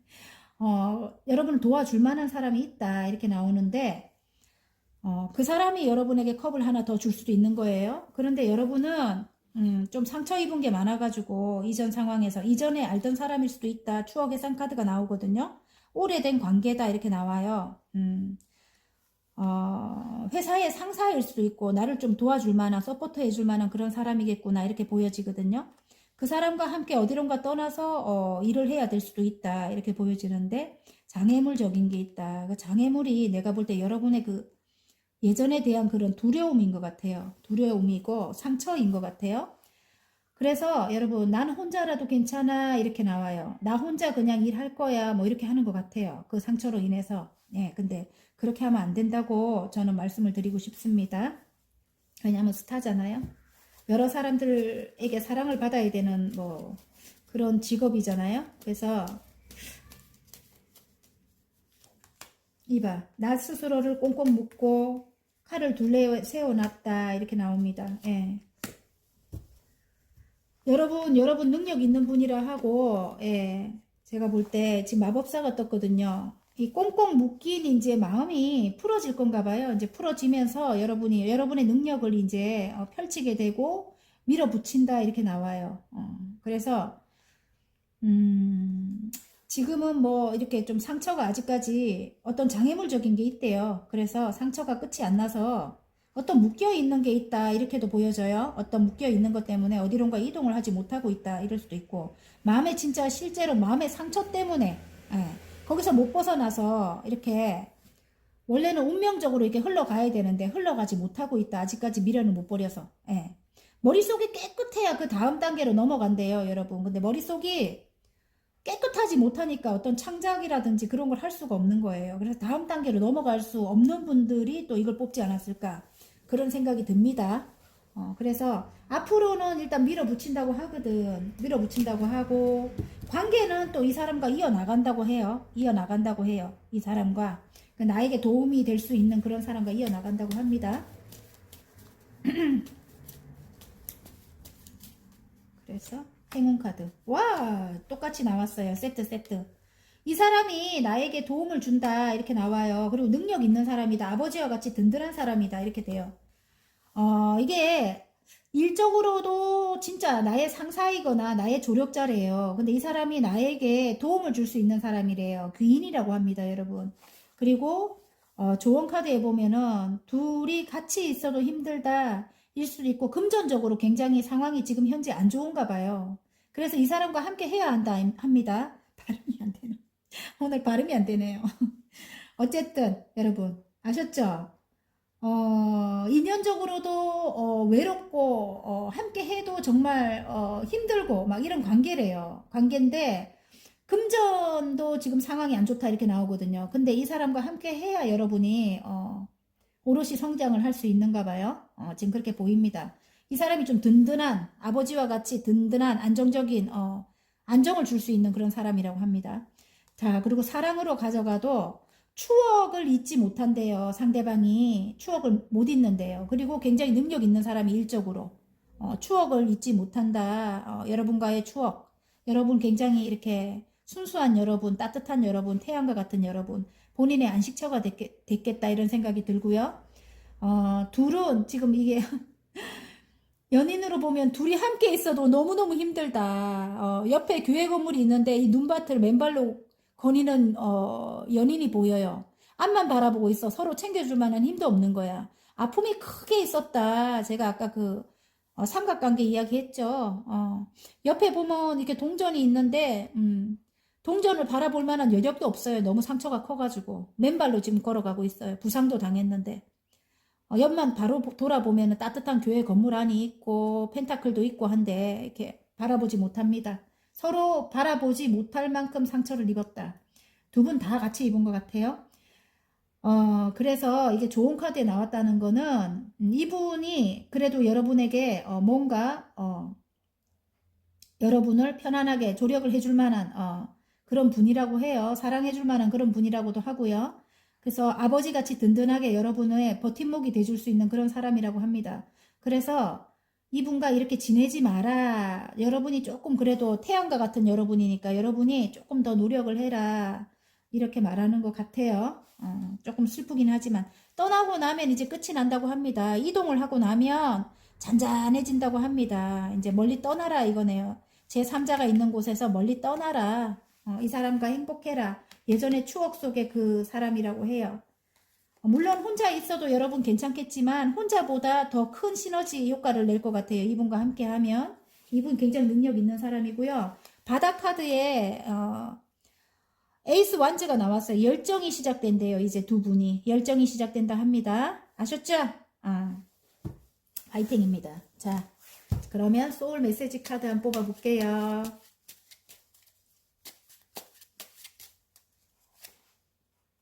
Speaker 1: 여러분을 도와줄 만한 사람이 있다 이렇게 나오는데 그 사람이 여러분에게 컵을 하나 더 줄 수도 있는 거예요. 그런데 여러분은 좀 상처 입은 게 많아가지고 이전 상황에서 이전에 알던 사람일 수도 있다. 추억의 상 카드가 나오거든요. 오래된 관계다 이렇게 나와요. 회사의 상사일 수도 있고 나를 좀 도와줄 만한 서포터 해줄 만한 그런 사람이겠구나 이렇게 보여지거든요. 그 사람과 함께 어디론가 떠나서 일을 해야 될 수도 있다 이렇게 보여지는데 장애물적인 게 있다. 그 장애물이 내가 볼 때 여러분의 그 예전에 대한 그런 두려움인 것 같아요. 두려움이고 상처인 것 같아요. 그래서 여러분 나는 혼자라도 괜찮아 이렇게 나와요. 나 혼자 그냥 일할 거야 뭐 이렇게 하는 것 같아요. 그 상처로 인해서. 근데 그렇게 하면 안 된다고 저는 말씀을 드리고 싶습니다. 왜냐하면 스타잖아요. 여러 사람들에게 사랑을 받아야 되는 뭐 그런 직업이잖아요. 그래서 이봐 나 스스로를 꽁꽁 묶고 칼을 둘레 세워놨다 이렇게 나옵니다. 여러분 능력 있는 분이라 하고 제가 볼 때 지금 마법사가 떴거든요. 이 꽁꽁 묶인 이제 마음이 풀어질 건가 봐요. 이제 풀어지면서 여러분의 능력을 이제 펼치게 되고 밀어붙인다 이렇게 나와요. 그래서 지금은 뭐 이렇게 좀 상처가 아직까지 어떤 장애물적인 게 있대요. 그래서 상처가 끝이 안 나서 어떤 묶여 있는 게 있다 이렇게도 보여져요. 어떤 묶여 있는 것 때문에 어디론가 이동을 하지 못하고 있다 이럴 수도 있고 마음에 진짜 실제로 마음의 상처 때문에 거기서 못 벗어나서 이렇게 원래는 운명적으로 이렇게 흘러가야 되는데 흘러가지 못하고 있다. 아직까지 미련을 못 버려서. 머릿속이 깨끗해야 그 다음 단계로 넘어간대요, 여러분. 근데 머릿속이 깨끗하지 못하니까 어떤 창작이라든지 그런 걸 할 수가 없는 거예요. 그래서 다음 단계로 넘어갈 수 없는 분들이 또 이걸 뽑지 않았을까 그런 생각이 듭니다. 그래서 앞으로는 일단 밀어붙인다고 하거든. 밀어붙인다고 하고, 관계는 또 이 사람과 이어나간다고 해요. 이어나간다고 해요. 이 사람과. 나에게 도움이 될 수 있는 그런 사람과 이어나간다고 합니다. 그래서 행운 카드. 와, 똑같이 나왔어요. 세트. 이 사람이 나에게 도움을 준다. 이렇게 나와요. 그리고 능력 있는 사람이다. 아버지와 같이 든든한 사람이다. 이렇게 돼요. 이게 일적으로도 진짜 나의 상사이거나 나의 조력자래요. 근데 이 사람이 나에게 도움을 줄 수 있는 사람이래요. 귀인이라고 합니다, 여러분. 그리고 조언 카드에 보면은 둘이 같이 있어도 힘들다 일 수도 있고, 금전적으로 굉장히 상황이 지금 현재 안 좋은가 봐요. 그래서 이 사람과 함께 해야 한다 합니다. 발음이 안 되네. 오늘 발음이 안 되네요. 어쨌든 여러분 아셨죠? 인연적으로도 외롭고 함께 해도 정말 힘들고 막 이런 관계래요. 관계인데 금전도 지금 상황이 안 좋다 이렇게 나오거든요. 근데 이 사람과 함께 해야 여러분이 오롯이 성장을 할 수 있는가 봐요. 지금 그렇게 보입니다. 이 사람이 좀 든든한 아버지와 같이 든든한 안정적인 안정을 줄 수 있는 그런 사람이라고 합니다. 자, 그리고 사랑으로 가져가도 추억을 잊지 못한대요. 상대방이 추억을 못 잊는데요. 그리고 굉장히 능력 있는 사람이 일적으로 추억을 잊지 못한다. 여러분과의 추억, 여러분 굉장히 이렇게 순수한 여러분, 따뜻한 여러분, 태양과 같은 여러분, 본인의 안식처가 됐겠다 이런 생각이 들고요. 둘은 지금 이게 연인으로 보면 둘이 함께 있어도 너무너무 힘들다. 옆에 교회 건물이 있는데 이 눈밭을 맨발로 거니는 연인이 보여요. 앞만 바라보고 있어. 서로 챙겨줄 만한 힘도 없는 거야. 아픔이 크게 있었다. 제가 아까 그 삼각관계 이야기했죠. 옆에 보면 이렇게 동전이 있는데 동전을 바라볼 만한 여력도 없어요. 너무 상처가 커가지고 맨발로 지금 걸어가고 있어요. 부상도 당했는데. 옆만 바로 돌아보면 따뜻한 교회 건물 안이 있고 펜타클도 있고 한데 이렇게 바라보지 못합니다. 서로 바라보지 못할 만큼 상처를 입었다. 두 분 다 같이 입은 것 같아요. 그래서 이게 좋은 카드에 나왔다는 거는 이분이 그래도 여러분에게 뭔가 여러분을 편안하게 조력을 해줄 만한 그런 분이라고 해요. 사랑해줄 만한 그런 분이라고도 하고요. 그래서 아버지같이 든든하게 여러분의 버팀목이 돼줄 수 있는 그런 사람이라고 합니다. 그래서 이분과 이렇게 지내지 마라. 여러분이 조금 그래도 태양과 같은 여러분이니까 여러분이 조금 더 노력을 해라. 이렇게 말하는 것 같아요. 조금 슬프긴 하지만 떠나고 나면 이제 끝이 난다고 합니다. 이동을 하고 나면 잔잔해진다고 합니다. 이제 멀리 떠나라 이거네요. 제3자가 있는 곳에서 멀리 떠나라. 이 사람과 행복해라. 예전의 추억 속의 그 사람이라고 해요. 물론 혼자 있어도 여러분 괜찮겠지만 혼자보다 더 큰 시너지 효과를 낼 것 같아요. 이분과 함께 하면. 이분 굉장히 능력 있는 사람이고요. 바다 카드에 에이스 완즈가 나왔어요. 열정이 시작된대요. 이제 두 분이. 열정이 시작된다 합니다. 아셨죠? 파이팅입니다. 자, 그러면 소울 메시지 카드 한번 뽑아볼게요.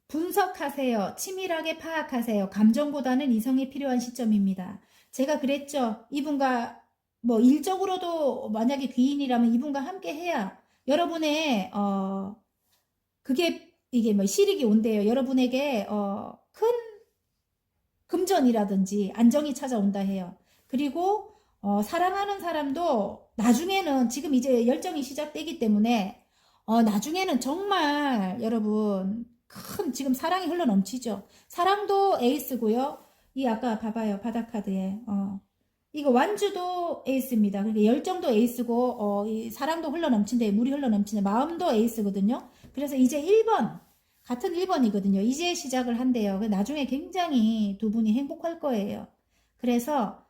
Speaker 1: 분석하세요. 치밀하게 파악하세요. 감정보다는 이성이 필요한 시점입니다. 제가 그랬죠. 이분과 뭐 일적으로도 만약에 귀인이라면 이분과 함께 해야 여러분의 그게 이게 뭐 실익이 온대요. 여러분에게 큰 금전이라든지 안정이 찾아온다 해요. 그리고 사랑하는 사람도 나중에는 지금 이제 열정이 시작되기 때문에 나중에는 정말 여러분 큰 지금 사랑이 흘러 넘치죠. 사랑도 에이스고요. 이 아까 봐봐요. 바닥카드에 이거 완주도 에이스입니다. 그러니까 열정도 에이스고 이 사랑도 흘러 넘친데 물이 흘러 넘치네. 마음도 에이스거든요. 그래서 이제 1번 같은 1번이거든요. 이제 시작을 한대요. 나중에 굉장히 두 분이 행복할 거예요. 그래서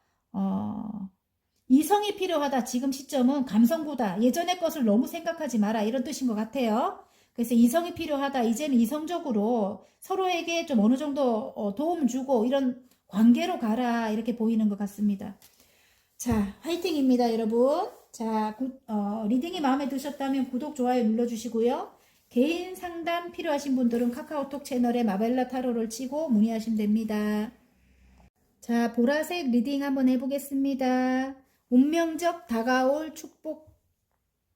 Speaker 1: 이성이 필요하다. 지금 시점은 감성보다 예전의 것을 너무 생각하지 마라. 이런 뜻인 것 같아요. 그래서 이성이 필요하다. 이제는 이성적으로 서로에게 좀 어느 정도 도움 주고 이런 관계로 가라. 이렇게 보이는 것 같습니다. 자, 화이팅입니다, 여러분. 자, 리딩이 마음에 드셨다면 구독, 좋아요 눌러주시고요. 개인 상담 필요하신 분들은 카카오톡 채널에 마벨라 타로를 치고 문의하시면 됩니다. 자, 보라색 리딩 한번 해보겠습니다. 운명적 다가올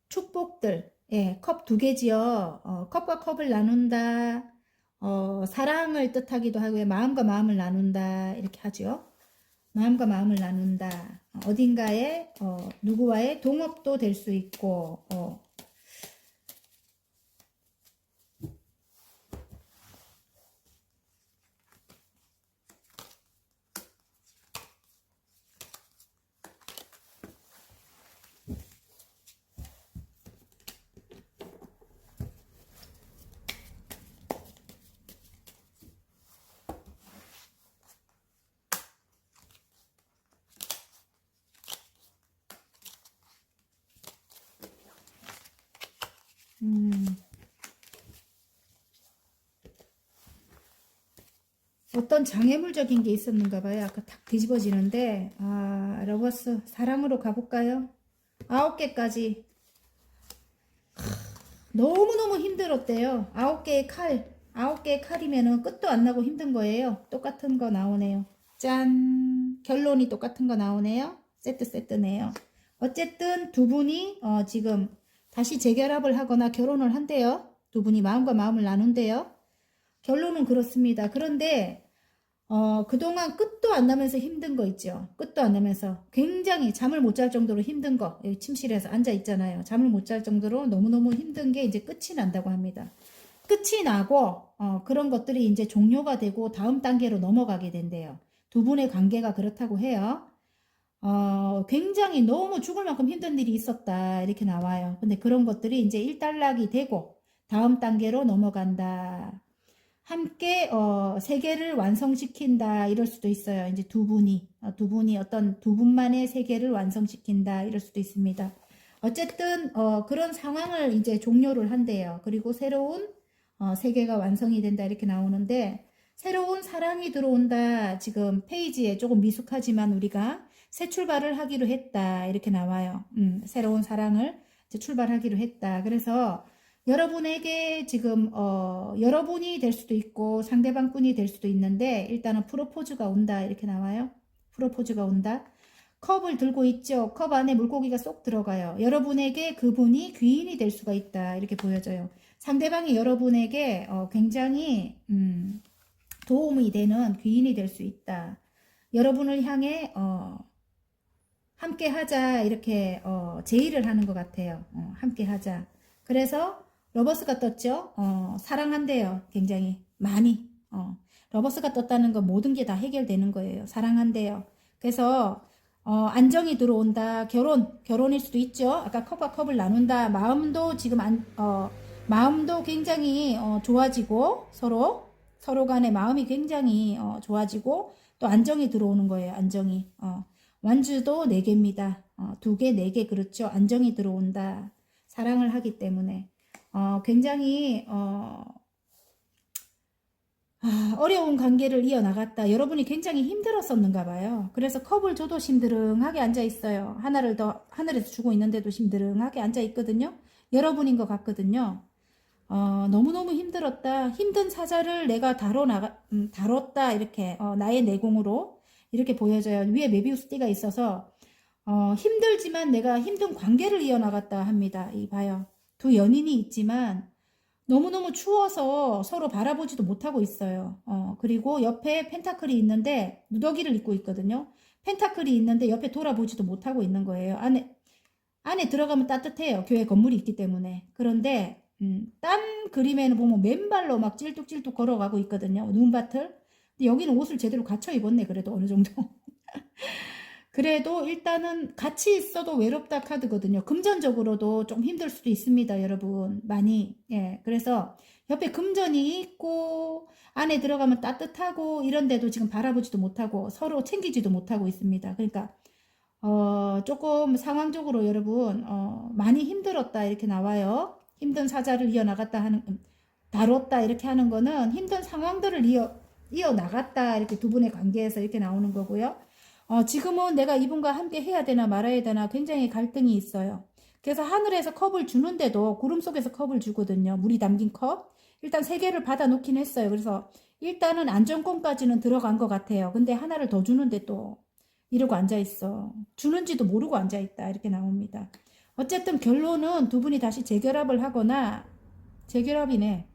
Speaker 1: 축복들. 예, 컵 두 개지요. 컵과 컵을 나눈다. 사랑을 뜻하기도 하고요. 마음과 마음을 나눈다. 이렇게 하죠. 마음과 마음을 나눈다. 어딘가에, 누구와의 동업도 될 수 있고, 어떤 장애물적인 게 있었는가 봐요. 아까 탁 뒤집어지는데, 러버스, 사랑으로 가볼까요? 9개까지. 너무너무 힘들었대요. 9개의 칼이면은 끝도 안 나고 힘든 거예요. 똑같은 거 나오네요. 짠! 결론이 똑같은 거 나오네요. 세트네요. 어쨌든 두 분이 지금 다시 재결합을 하거나 결혼을 한대요. 두 분이 마음과 마음을 나눈대요. 결론은 그렇습니다. 그런데 그동안 끝도 안 나면서 힘든 거 있죠. 끝도 안 나면서 굉장히 잠을 못 잘 정도로 힘든 거. 여기 침실에서 앉아 있잖아요. 잠을 못 잘 정도로 너무너무 힘든 게 이제 끝이 난다고 합니다. 끝이 나고 그런 것들이 이제 종료가 되고 다음 단계로 넘어가게 된대요. 두 분의 관계가 그렇다고 해요. 굉장히 너무 죽을 만큼 힘든 일이 있었다 이렇게 나와요. 근데 그런 것들이 이제 일단락이 되고 다음 단계로 넘어간다. 함께 세계를 완성시킨다 이럴 수도 있어요. 이제 두 분이 어떤 두 분만의 세계를 완성시킨다 이럴 수도 있습니다. 어쨌든 그런 상황을 이제 종료를 한대요. 그리고 새로운 세계가 완성이 된다 이렇게 나오는데 새로운 사랑이 들어온다. 지금 페이지에 조금 미숙하지만 우리가 새 출발을 하기로 했다 이렇게 나와요. 새로운 사랑을 이제 출발하기로 했다. 그래서 여러분에게 지금 여러분이 될 수도 있고 상대방분이 될 수도 있는데 일단은 프로포즈가 온다 이렇게 나와요. 프로포즈가 온다. 컵을 들고 있죠. 컵 안에 물고기가 쏙 들어가요. 여러분에게 그분이 귀인이 될 수가 있다 이렇게 보여져요. 상대방이 여러분에게 굉장히 도움이 되는 귀인이 될 수 있다. 여러분을 향해 함께 하자 이렇게 제의를 하는 것 같아요. 함께 하자. 그래서 러버스가 떴죠. 사랑한대요. 굉장히 많이. 러버스가 떴다는 건 모든 게 다 해결되는 거예요. 사랑한대요. 그래서 안정이 들어온다. 결혼일 수도 있죠. 아까 컵과 컵을 나눈다. 마음도 지금 마음도 굉장히 좋아지고 서로 간의 마음이 굉장히 좋아지고 또 안정이 들어오는 거예요. 안정이. 완주도 4개입니다. 2개, 4개 그렇죠. 안정이 들어온다. 사랑을 하기 때문에 굉장히 어려운 관계를 이어나갔다. 여러분이 굉장히 힘들었었는가 봐요. 그래서 컵을 줘도 심드렁하게 앉아 있어요. 하나를 더 하늘에서 주고 있는데도 심드렁하게 앉아 있거든요. 여러분인 것 같거든요. 너무너무 힘들었다. 힘든 사자를 내가 다뤘다. 이렇게 나의 내공으로 이렇게 보여져요. 위에 메비우스 띠가 있어서 힘들지만 내가 힘든 관계를 이어나갔다 합니다. 이 봐요. 두 연인이 있지만 너무너무 추워서 서로 바라보지도 못하고 있어요. 그리고 옆에 펜타클이 있는데 누더기를 입고 있거든요. 펜타클이 있는데 옆에 돌아보지도 못하고 있는 거예요. 안에 들어가면 따뜻해요. 교회 건물이 있기 때문에. 그런데 딴 그림에는 보면 맨발로 막 찔뚝찔뚝 걸어가고 있거든요. 눈밭을. 근데 여기는 옷을 제대로 갖춰 입었네. 그래도 어느 정도. 그래도 일단은 같이 있어도 외롭다 카드거든요. 금전적으로도 좀 힘들 수도 있습니다, 여러분. 많이. 예. 그래서 옆에 금전이 있고 안에 들어가면 따뜻하고 이런데도 지금 바라보지도 못하고 서로 챙기지도 못하고 있습니다. 그러니까 조금 상황적으로 여러분 많이 힘들었다 이렇게 나와요. 힘든 사자를 다뤘다 이렇게 하는 거는 힘든 상황들을 이어나갔다 이렇게 두 분의 관계에서 이렇게 나오는 거고요. 지금은 내가 이분과 함께 해야 되나 말아야 되나 굉장히 갈등이 있어요. 그래서 하늘에서 컵을 주는데도 구름 속에서 컵을 주거든요. 물이 담긴 컵. 일단 3개를 받아 놓긴 했어요. 그래서 일단은 안정권까지는 들어간 것 같아요. 근데 하나를 더 주는데 또 이러고 앉아있어. 주는지도 모르고 앉아있다. 이렇게 나옵니다. 어쨌든 결론은 두 분이 다시 재결합을 하거나, 재결합이네.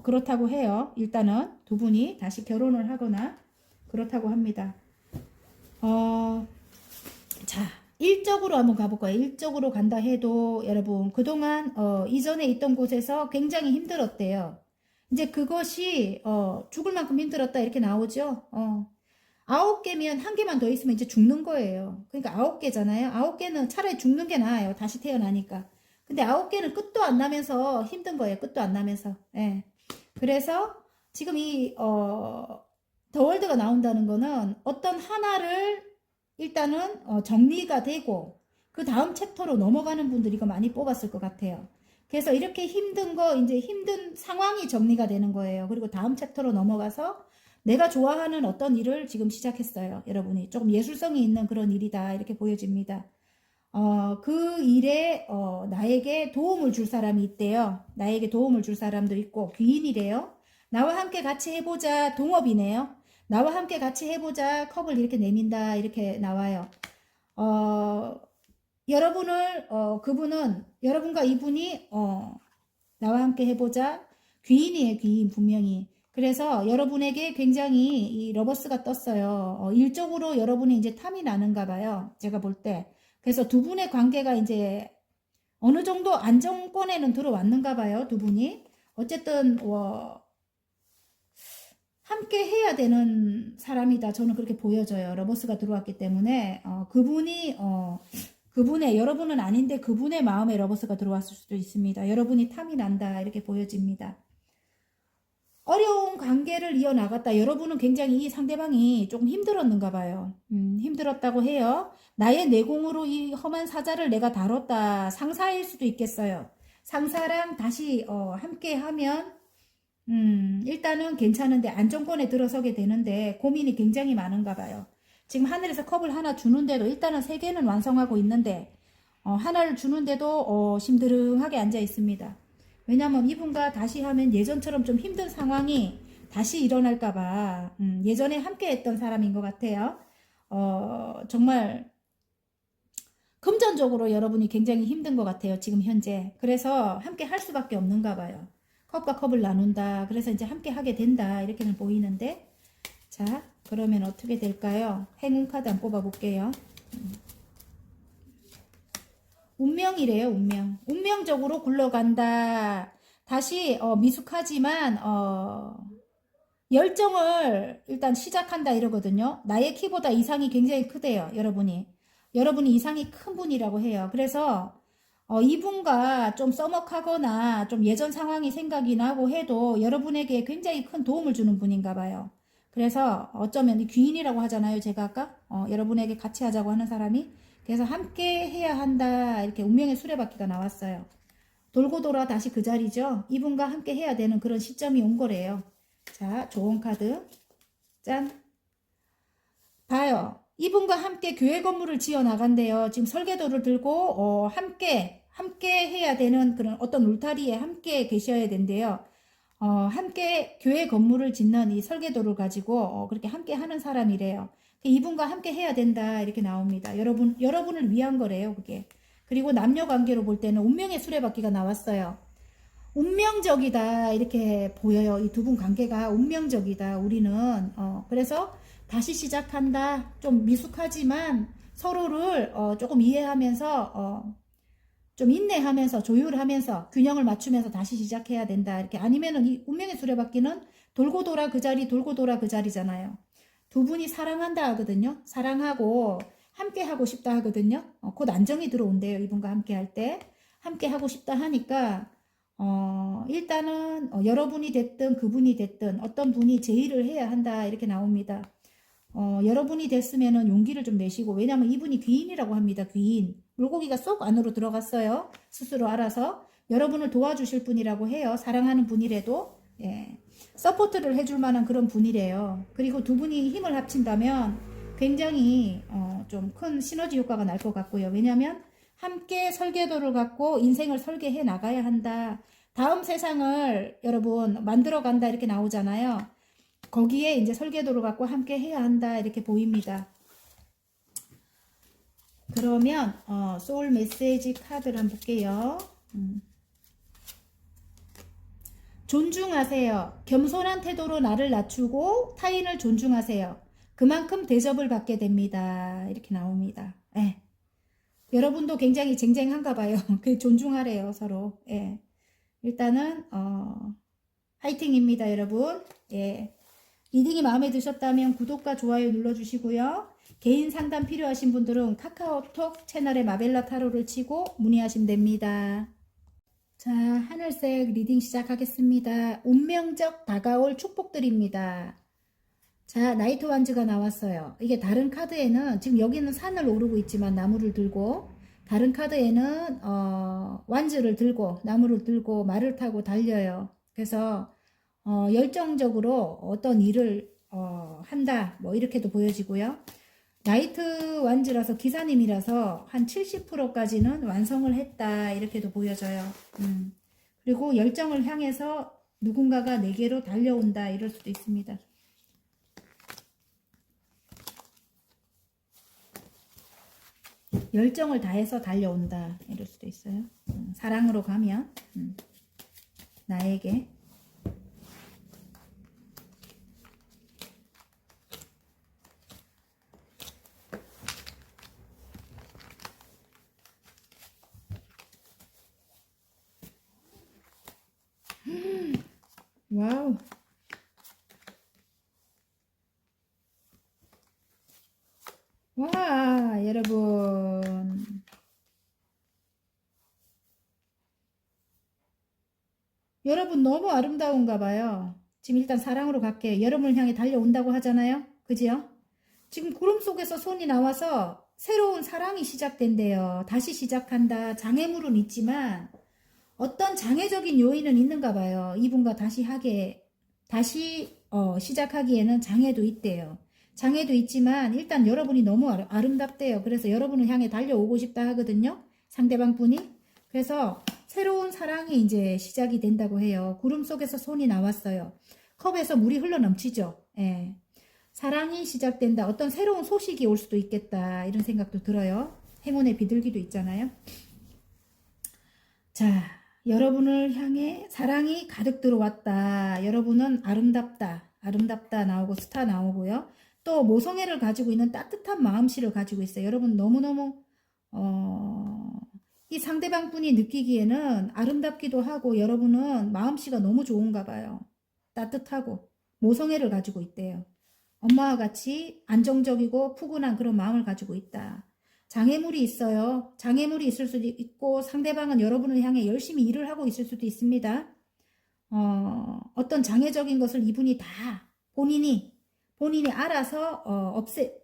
Speaker 1: 그렇다고 해요. 일단은 두 분이 다시 결혼을 하거나 그렇다고 합니다. 자, 일적으로 한번 가볼까요? 일적으로 간다 해도 여러분 그동안 이전에 있던 곳에서 굉장히 힘들었대요. 이제 그것이 죽을 만큼 힘들었다 이렇게 나오죠. 9개면 1개만 더 있으면 이제 죽는 거예요. 그러니까 9개잖아요. 9개는 차라리 죽는 게 나아요. 다시 태어나니까. 근데 9개는 끝도 안 나면서 힘든 거예요. 끝도 안 나면서. 예. 그래서 지금 이 더 월드가 나온다는 거는 어떤 하나를 일단은 정리가 되고 그 다음 챕터로 넘어가는 분들이 이거 많이 뽑았을 것 같아요. 그래서 이렇게 힘든 거 이제 힘든 상황이 정리가 되는 거예요. 그리고 다음 챕터로 넘어가서 내가 좋아하는 어떤 일을 지금 시작했어요. 여러분이 조금 예술성이 있는 그런 일이다 이렇게 보여집니다. 그 일에 나에게 도움을 줄 사람이 있대요. 나에게 도움을 줄 사람도 있고 귀인이래요. 나와 함께 같이 해보자 동업이네요. 나와 함께 같이 해보자 컵을 이렇게 내민다 이렇게 나와요. 여러분을 그분은 여러분과 이분이 나와 함께 해보자 귀인이에요. 귀인 분명히. 그래서 여러분에게 굉장히 이 러버스가 떴어요. 일적으로 여러분이 이제 탐이 나는가 봐요. 제가 볼 때. 그래서 두 분의 관계가 이제 어느 정도 안정권에는 들어왔는가 봐요. 두 분이. 어쨌든 함께 해야 되는 사람이다. 저는 그렇게 보여져요. 러버스가 들어왔기 때문에 그분이 그분의 여러분은 아닌데 그분의 마음에 러버스가 들어왔을 수도 있습니다. 여러분이 탐이 난다. 이렇게 보여집니다. 어려운 관계를 이어나갔다. 여러분은 굉장히 이 상대방이 조금 힘들었는가 봐요. 힘들었다고 해요. 나의 내공으로 이 험한 사자를 내가 다뤘다. 상사일 수도 있겠어요. 상사랑 다시 함께 하면 일단은 괜찮은데 안정권에 들어서게 되는데 고민이 굉장히 많은가 봐요. 지금 하늘에서 컵을 하나 주는데도 일단은 3개는 완성하고 있는데 하나를 주는데도 심드렁하게 앉아 있습니다. 왜냐면 이분과 다시 하면 예전처럼 좀 힘든 상황이 다시 일어날까봐 예전에 함께 했던 사람인 것 같아요. 정말 금전적으로 여러분이 굉장히 힘든 것 같아요. 지금 현재. 그래서 함께 할 수밖에 없는가 봐요. 컵과 컵을 나눈다. 그래서 이제 함께 하게 된다. 이렇게는 보이는데 자 그러면 어떻게 될까요? 행운 카드 한번 뽑아볼게요. 운명이래요. 운명. 운명적으로 굴러간다. 다시 미숙하지만 열정을 일단 시작한다 이러거든요. 나의 키보다 이상이 굉장히 크대요. 여러분이 이상이 큰 분이라고 해요. 그래서 이분과 좀 써먹하거나 좀 예전 상황이 생각이 나고 해도 여러분에게 굉장히 큰 도움을 주는 분인가 봐요. 그래서 어쩌면 귀인이라고 하잖아요. 제가 아까 여러분에게 같이 하자고 하는 사람이. 그래서 함께 해야 한다. 이렇게 운명의 수레바퀴가 나왔어요. 돌고 돌아 다시 그 자리죠. 이분과 함께 해야 되는 그런 시점이 온 거래요. 자, 좋은 카드. 짠. 봐요. 이분과 함께 교회 건물을 지어 나간대요. 지금 설계도를 들고 함께 해야 되는 그런 어떤 울타리에 함께 계셔야 된대요. 함께 교회 건물을 짓는 이 설계도를 가지고 그렇게 함께 하는 사람이래요. 이분과 함께 해야 된다 이렇게 나옵니다. 여러분을 위한 거래요. 그게. 그리고 남녀 관계로 볼 때는 운명의 수레바퀴가 나왔어요. 운명적이다 이렇게 보여요. 이 두 분 관계가 운명적이다. 우리는 그래서 다시 시작한다. 좀 미숙하지만 서로를 조금 이해하면서 좀 인내하면서 조율하면서 균형을 맞추면서 다시 시작해야 된다. 이렇게 아니면은 이 운명의 수레바퀴는 돌고 돌아 그 자리 돌고 돌아 그 자리잖아요. 두 분이 사랑한다 하거든요. 사랑하고 함께 하고 싶다 하거든요. 곧 안정이 들어온대요. 이분과 함께 할 때. 함께 하고 싶다 하니까 일단은 여러분이 됐든 그분이 됐든 어떤 분이 제의를 해야 한다 이렇게 나옵니다. 여러분이 됐으면은 용기를 좀 내시고 왜냐면 이분이 귀인이라고 합니다. 귀인. 물고기가 쏙 안으로 들어갔어요. 스스로 알아서. 여러분을 도와주실 분이라고 해요. 사랑하는 분이라도. 예. 서포트를 해줄 만한 그런 분이래요. 그리고 두 분이 힘을 합친다면 굉장히 좀 큰 시너지 효과가 날 것 같고요. 왜냐면 함께 설계도를 갖고 인생을 설계해 나가야 한다. 다음 세상을 여러분 만들어 간다 이렇게 나오잖아요. 거기에 이제 설계도를 갖고 함께 해야 한다 이렇게 보입니다. 그러면 소울 메시지 카드를 한번 볼게요. 존중하세요. 겸손한 태도로 나를 낮추고 타인을 존중하세요. 그만큼 대접을 받게 됩니다. 이렇게 나옵니다. 예. 여러분도 굉장히 쟁쟁한가 봐요. 그 존중하래요, 서로. 예. 일단은 화이팅입니다, 여러분. 예. 리딩이 마음에 드셨다면 구독과 좋아요 눌러주시고요. 개인 상담 필요하신 분들은 카카오톡 채널에 마벨라 타로를 치고 문의하시면 됩니다. 자, 하늘색 리딩 시작하겠습니다. 운명적 다가올 축복들입니다. 자, 나이트 완즈가 나왔어요. 이게 다른 카드에는 지금 여기는 산을 오르고 있지만 나무를 들고, 다른 카드에는 완즈를 들고 나무를 들고 말을 타고 달려요. 그래서 열정적으로 어떤 일을 한다 뭐 이렇게도 보여지고요. 나이트 완즈라서 기사님이라서 한 70%까지는 완성을 했다 이렇게도 보여져요. 그리고 열정을 향해서 누군가가 내게로 달려온다 이럴 수도 있습니다. 열정을 다해서 달려온다 이럴 수도 있어요. 사랑으로 가면 나에게 와우. 와, 여러분. 여러분 너무 아름다운가 봐요. 지금 일단 사랑으로 갈게요. 여러분을 향해 달려온다고 하잖아요. 그지요? 지금 구름 속에서 손이 나와서 새로운 사랑이 시작된대요. 다시 시작한다. 장애물은 있지만 어떤 장애적인 요인은 있는가 봐요. 이분과 다시 시작하기에는 장애도 있대요. 장애도 있지만 일단 여러분이 너무 아름답대요. 그래서 여러분을 향해 달려오고 싶다 하거든요. 상대방 분이. 그래서 새로운 사랑이 이제 시작이 된다고 해요. 구름 속에서 손이 나왔어요. 컵에서 물이 흘러 넘치죠. 예. 사랑이 시작된다. 어떤 새로운 소식이 올 수도 있겠다. 이런 생각도 들어요. 행운의 비둘기도 있잖아요. 자, 여러분을 향해 사랑이 가득 들어왔다. 여러분은 아름답다. 아름답다 나오고 스타 나오고요. 또 모성애를 가지고 있는 따뜻한 마음씨를 가지고 있어요. 여러분 너무너무 이 상대방 분이 느끼기에는 아름답기도 하고 여러분은 마음씨가 너무 좋은가 봐요. 따뜻하고 모성애를 가지고 있대요. 엄마와 같이 안정적이고 푸근한 그런 마음을 가지고 있다. 장애물이 있어요. 장애물이 있을 수도 있고 상대방은 여러분을 향해 열심히 일을 하고 있을 수도 있습니다. 어떤 장애적인 것을 이분이 다 본인이 알아서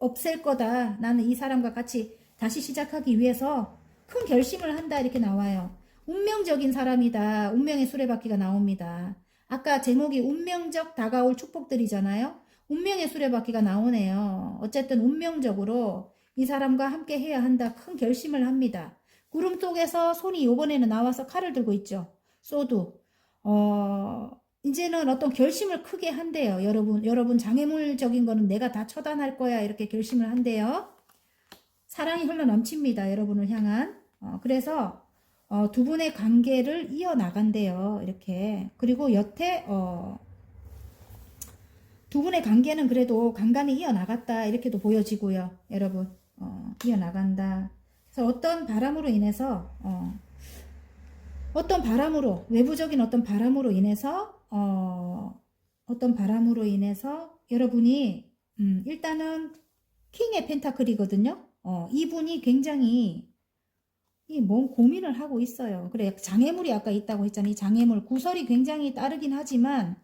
Speaker 1: 없앨 거다. 나는 이 사람과 같이 다시 시작하기 위해서 큰 결심을 한다 이렇게 나와요. 운명적인 사람이다. 운명의 수레바퀴가 나옵니다. 아까 제목이 운명적 다가올 축복들이잖아요. 운명의 수레바퀴가 나오네요. 어쨌든 운명적으로 이 사람과 함께 해야 한다. 큰 결심을 합니다. 구름 속에서 손이 이번에는 나와서 칼을 들고 있죠. 소드. 이제는 어떤 결심을 크게 한대요. 여러분 장애물적인 거는 내가 다 처단할 거야. 이렇게 결심을 한대요. 사랑이 흘러 넘칩니다. 여러분을 향한. 그래서 두 분의 관계를 이어나간대요. 이렇게. 그리고 여태 두 분의 관계는 그래도 간간히 이어나갔다. 이렇게도 보여지고요. 여러분 이어나간다. 그래서 어떤 바람으로 인해서 외부적인 어떤 바람으로 인해서 여러분이 일단은 킹의 펜타클이거든요. 이분이 굉장히 뭔 고민을 하고 있어요. 그래, 장애물이 아까 있다고 했잖아요. 장애물 구설이 굉장히 따르긴 하지만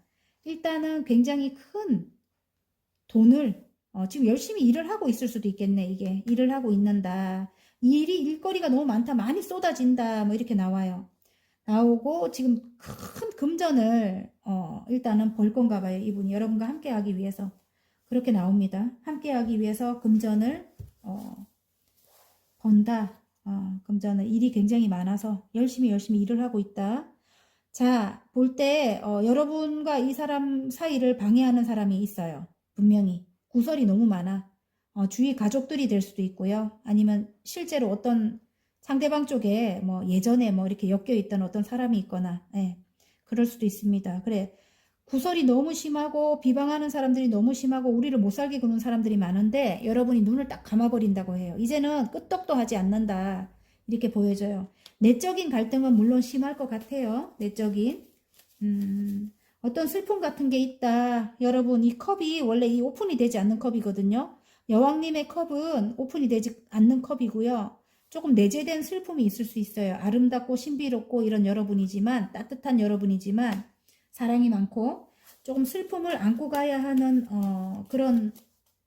Speaker 1: 일단은 굉장히 큰 돈을 지금 열심히 일을 하고 있을 수도 있겠네. 이게 일을 하고 있는다. 일거리가 너무 많다. 많이 쏟아진다. 뭐 이렇게 나오고 지금 큰 금전을 일단은 벌 건가 봐요. 이분이 여러분과 함께 하기 위해서 그렇게 나옵니다. 함께 하기 위해서 금전을 번다. 금전은 일이 굉장히 많아서 열심히 일을 하고 있다. 자, 볼 때 여러분과 이 사람 사이를 방해하는 사람이 있어요. 분명히. 구설이 너무 많아. 주위 가족들이 될 수도 있고요. 아니면 실제로 어떤 상대방 쪽에 뭐 예전에 뭐 이렇게 엮여 있던 어떤 사람이 있거나, 예, 그럴 수도 있습니다. 그래. 구설이 너무 심하고 비방하는 사람들이 너무 심하고 우리를 못 살게 구는 사람들이 많은데 여러분이 눈을 딱 감아버린다고 해요. 이제는 끄떡도 하지 않는다. 이렇게 보여져요. 내적인 갈등은 물론 심할 것 같아요. 내적인. 어떤 슬픔 같은 게 있다. 여러분, 이 컵이 원래 이 오픈이 되지 않는 컵이거든요. 여왕님의 컵은 오픈이 되지 않는 컵이고요. 조금 내재된 슬픔이 있을 수 있어요. 아름답고 신비롭고 이런 여러분이지만, 따뜻한 여러분이지만, 사랑이 많고, 조금 슬픔을 안고 가야 하는, 그런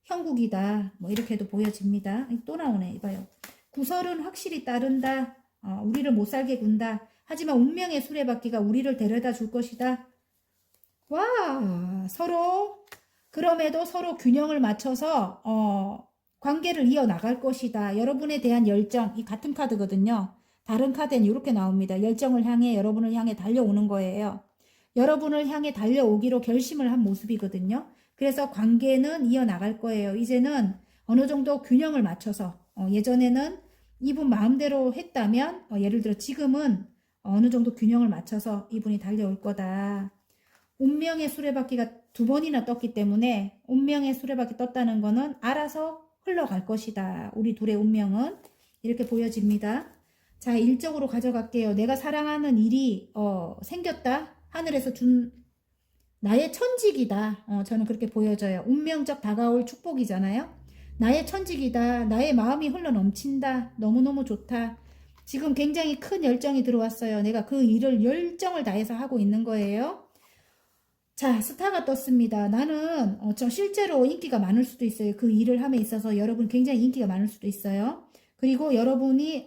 Speaker 1: 형국이다. 뭐, 이렇게도 보여집니다. 또 나오네. 이봐요. 구설은 확실히 따른다. 우리를 못 살게 군다. 하지만 운명의 수레바퀴가 우리를 데려다 줄 것이다. 와, 그럼에도 서로 균형을 맞춰서, 관계를 이어나갈 것이다. 여러분에 대한 열정, 이 같은 카드거든요. 다른 카드는 이렇게 나옵니다. 열정을 향해, 여러분을 향해 달려오는 거예요. 여러분을 향해 달려오기로 결심을 한 모습이거든요. 그래서 관계는 이어나갈 거예요. 이제는 어느 정도 균형을 맞춰서, 예전에는 이분 마음대로 했다면, 예를 들어 지금은 어느 정도 균형을 맞춰서 이분이 달려올 거다. 운명의 수레바퀴가 2번이나 떴기 때문에 운명의 수레바퀴 떴다는 거는 알아서 흘러갈 것이다. 우리 둘의 운명은 이렇게 보여집니다. 자, 일적으로 가져갈게요. 내가 사랑하는 일이 생겼다. 하늘에서 준 나의 천직이다. 저는 그렇게 보여져요. 운명적 다가올 축복이잖아요. 나의 천직이다. 나의 마음이 흘러 넘친다. 너무너무 좋다. 지금 굉장히 큰 열정이 들어왔어요. 내가 그 일을 열정을 다해서 하고 있는 거예요. 자, 스타가 떴습니다. 나는 저 실제로 인기가 많을 수도 있어요. 그 일을 함에 있어서 여러분 굉장히 인기가 많을 수도 있어요. 그리고 여러분이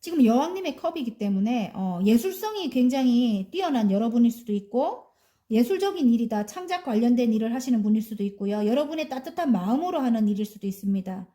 Speaker 1: 지금 여왕님의 컵이기 때문에 예술성이 굉장히 뛰어난 여러분일 수도 있고 예술적인 일이다. 창작 관련된 일을 하시는 분일 수도 있고요. 여러분의 따뜻한 마음으로 하는 일일 수도 있습니다.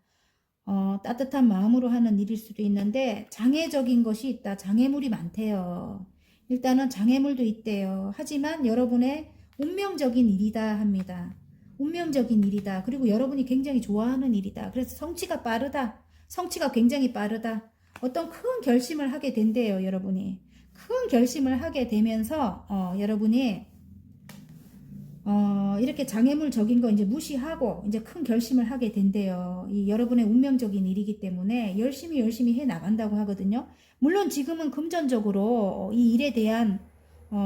Speaker 1: 따뜻한 마음으로 하는 일일 수도 있는데 장애적인 것이 있다. 장애물이 많대요. 일단은 장애물도 있대요. 하지만 여러분의 운명적인 일이다 합니다. 운명적인 일이다. 그리고 여러분이 굉장히 좋아하는 일이다. 그래서 성취가 빠르다. 성취가 굉장히 빠르다. 어떤 큰 결심을 하게 된대요. 여러분이. 큰 결심을 하게 되면서 여러분이 이렇게 장애물적인 거 이제 무시하고 이제 큰 결심을 하게 된대요. 이 여러분의 운명적인 일이기 때문에 열심히 해 나간다고 하거든요. 물론 지금은 금전적으로 이 일에 대한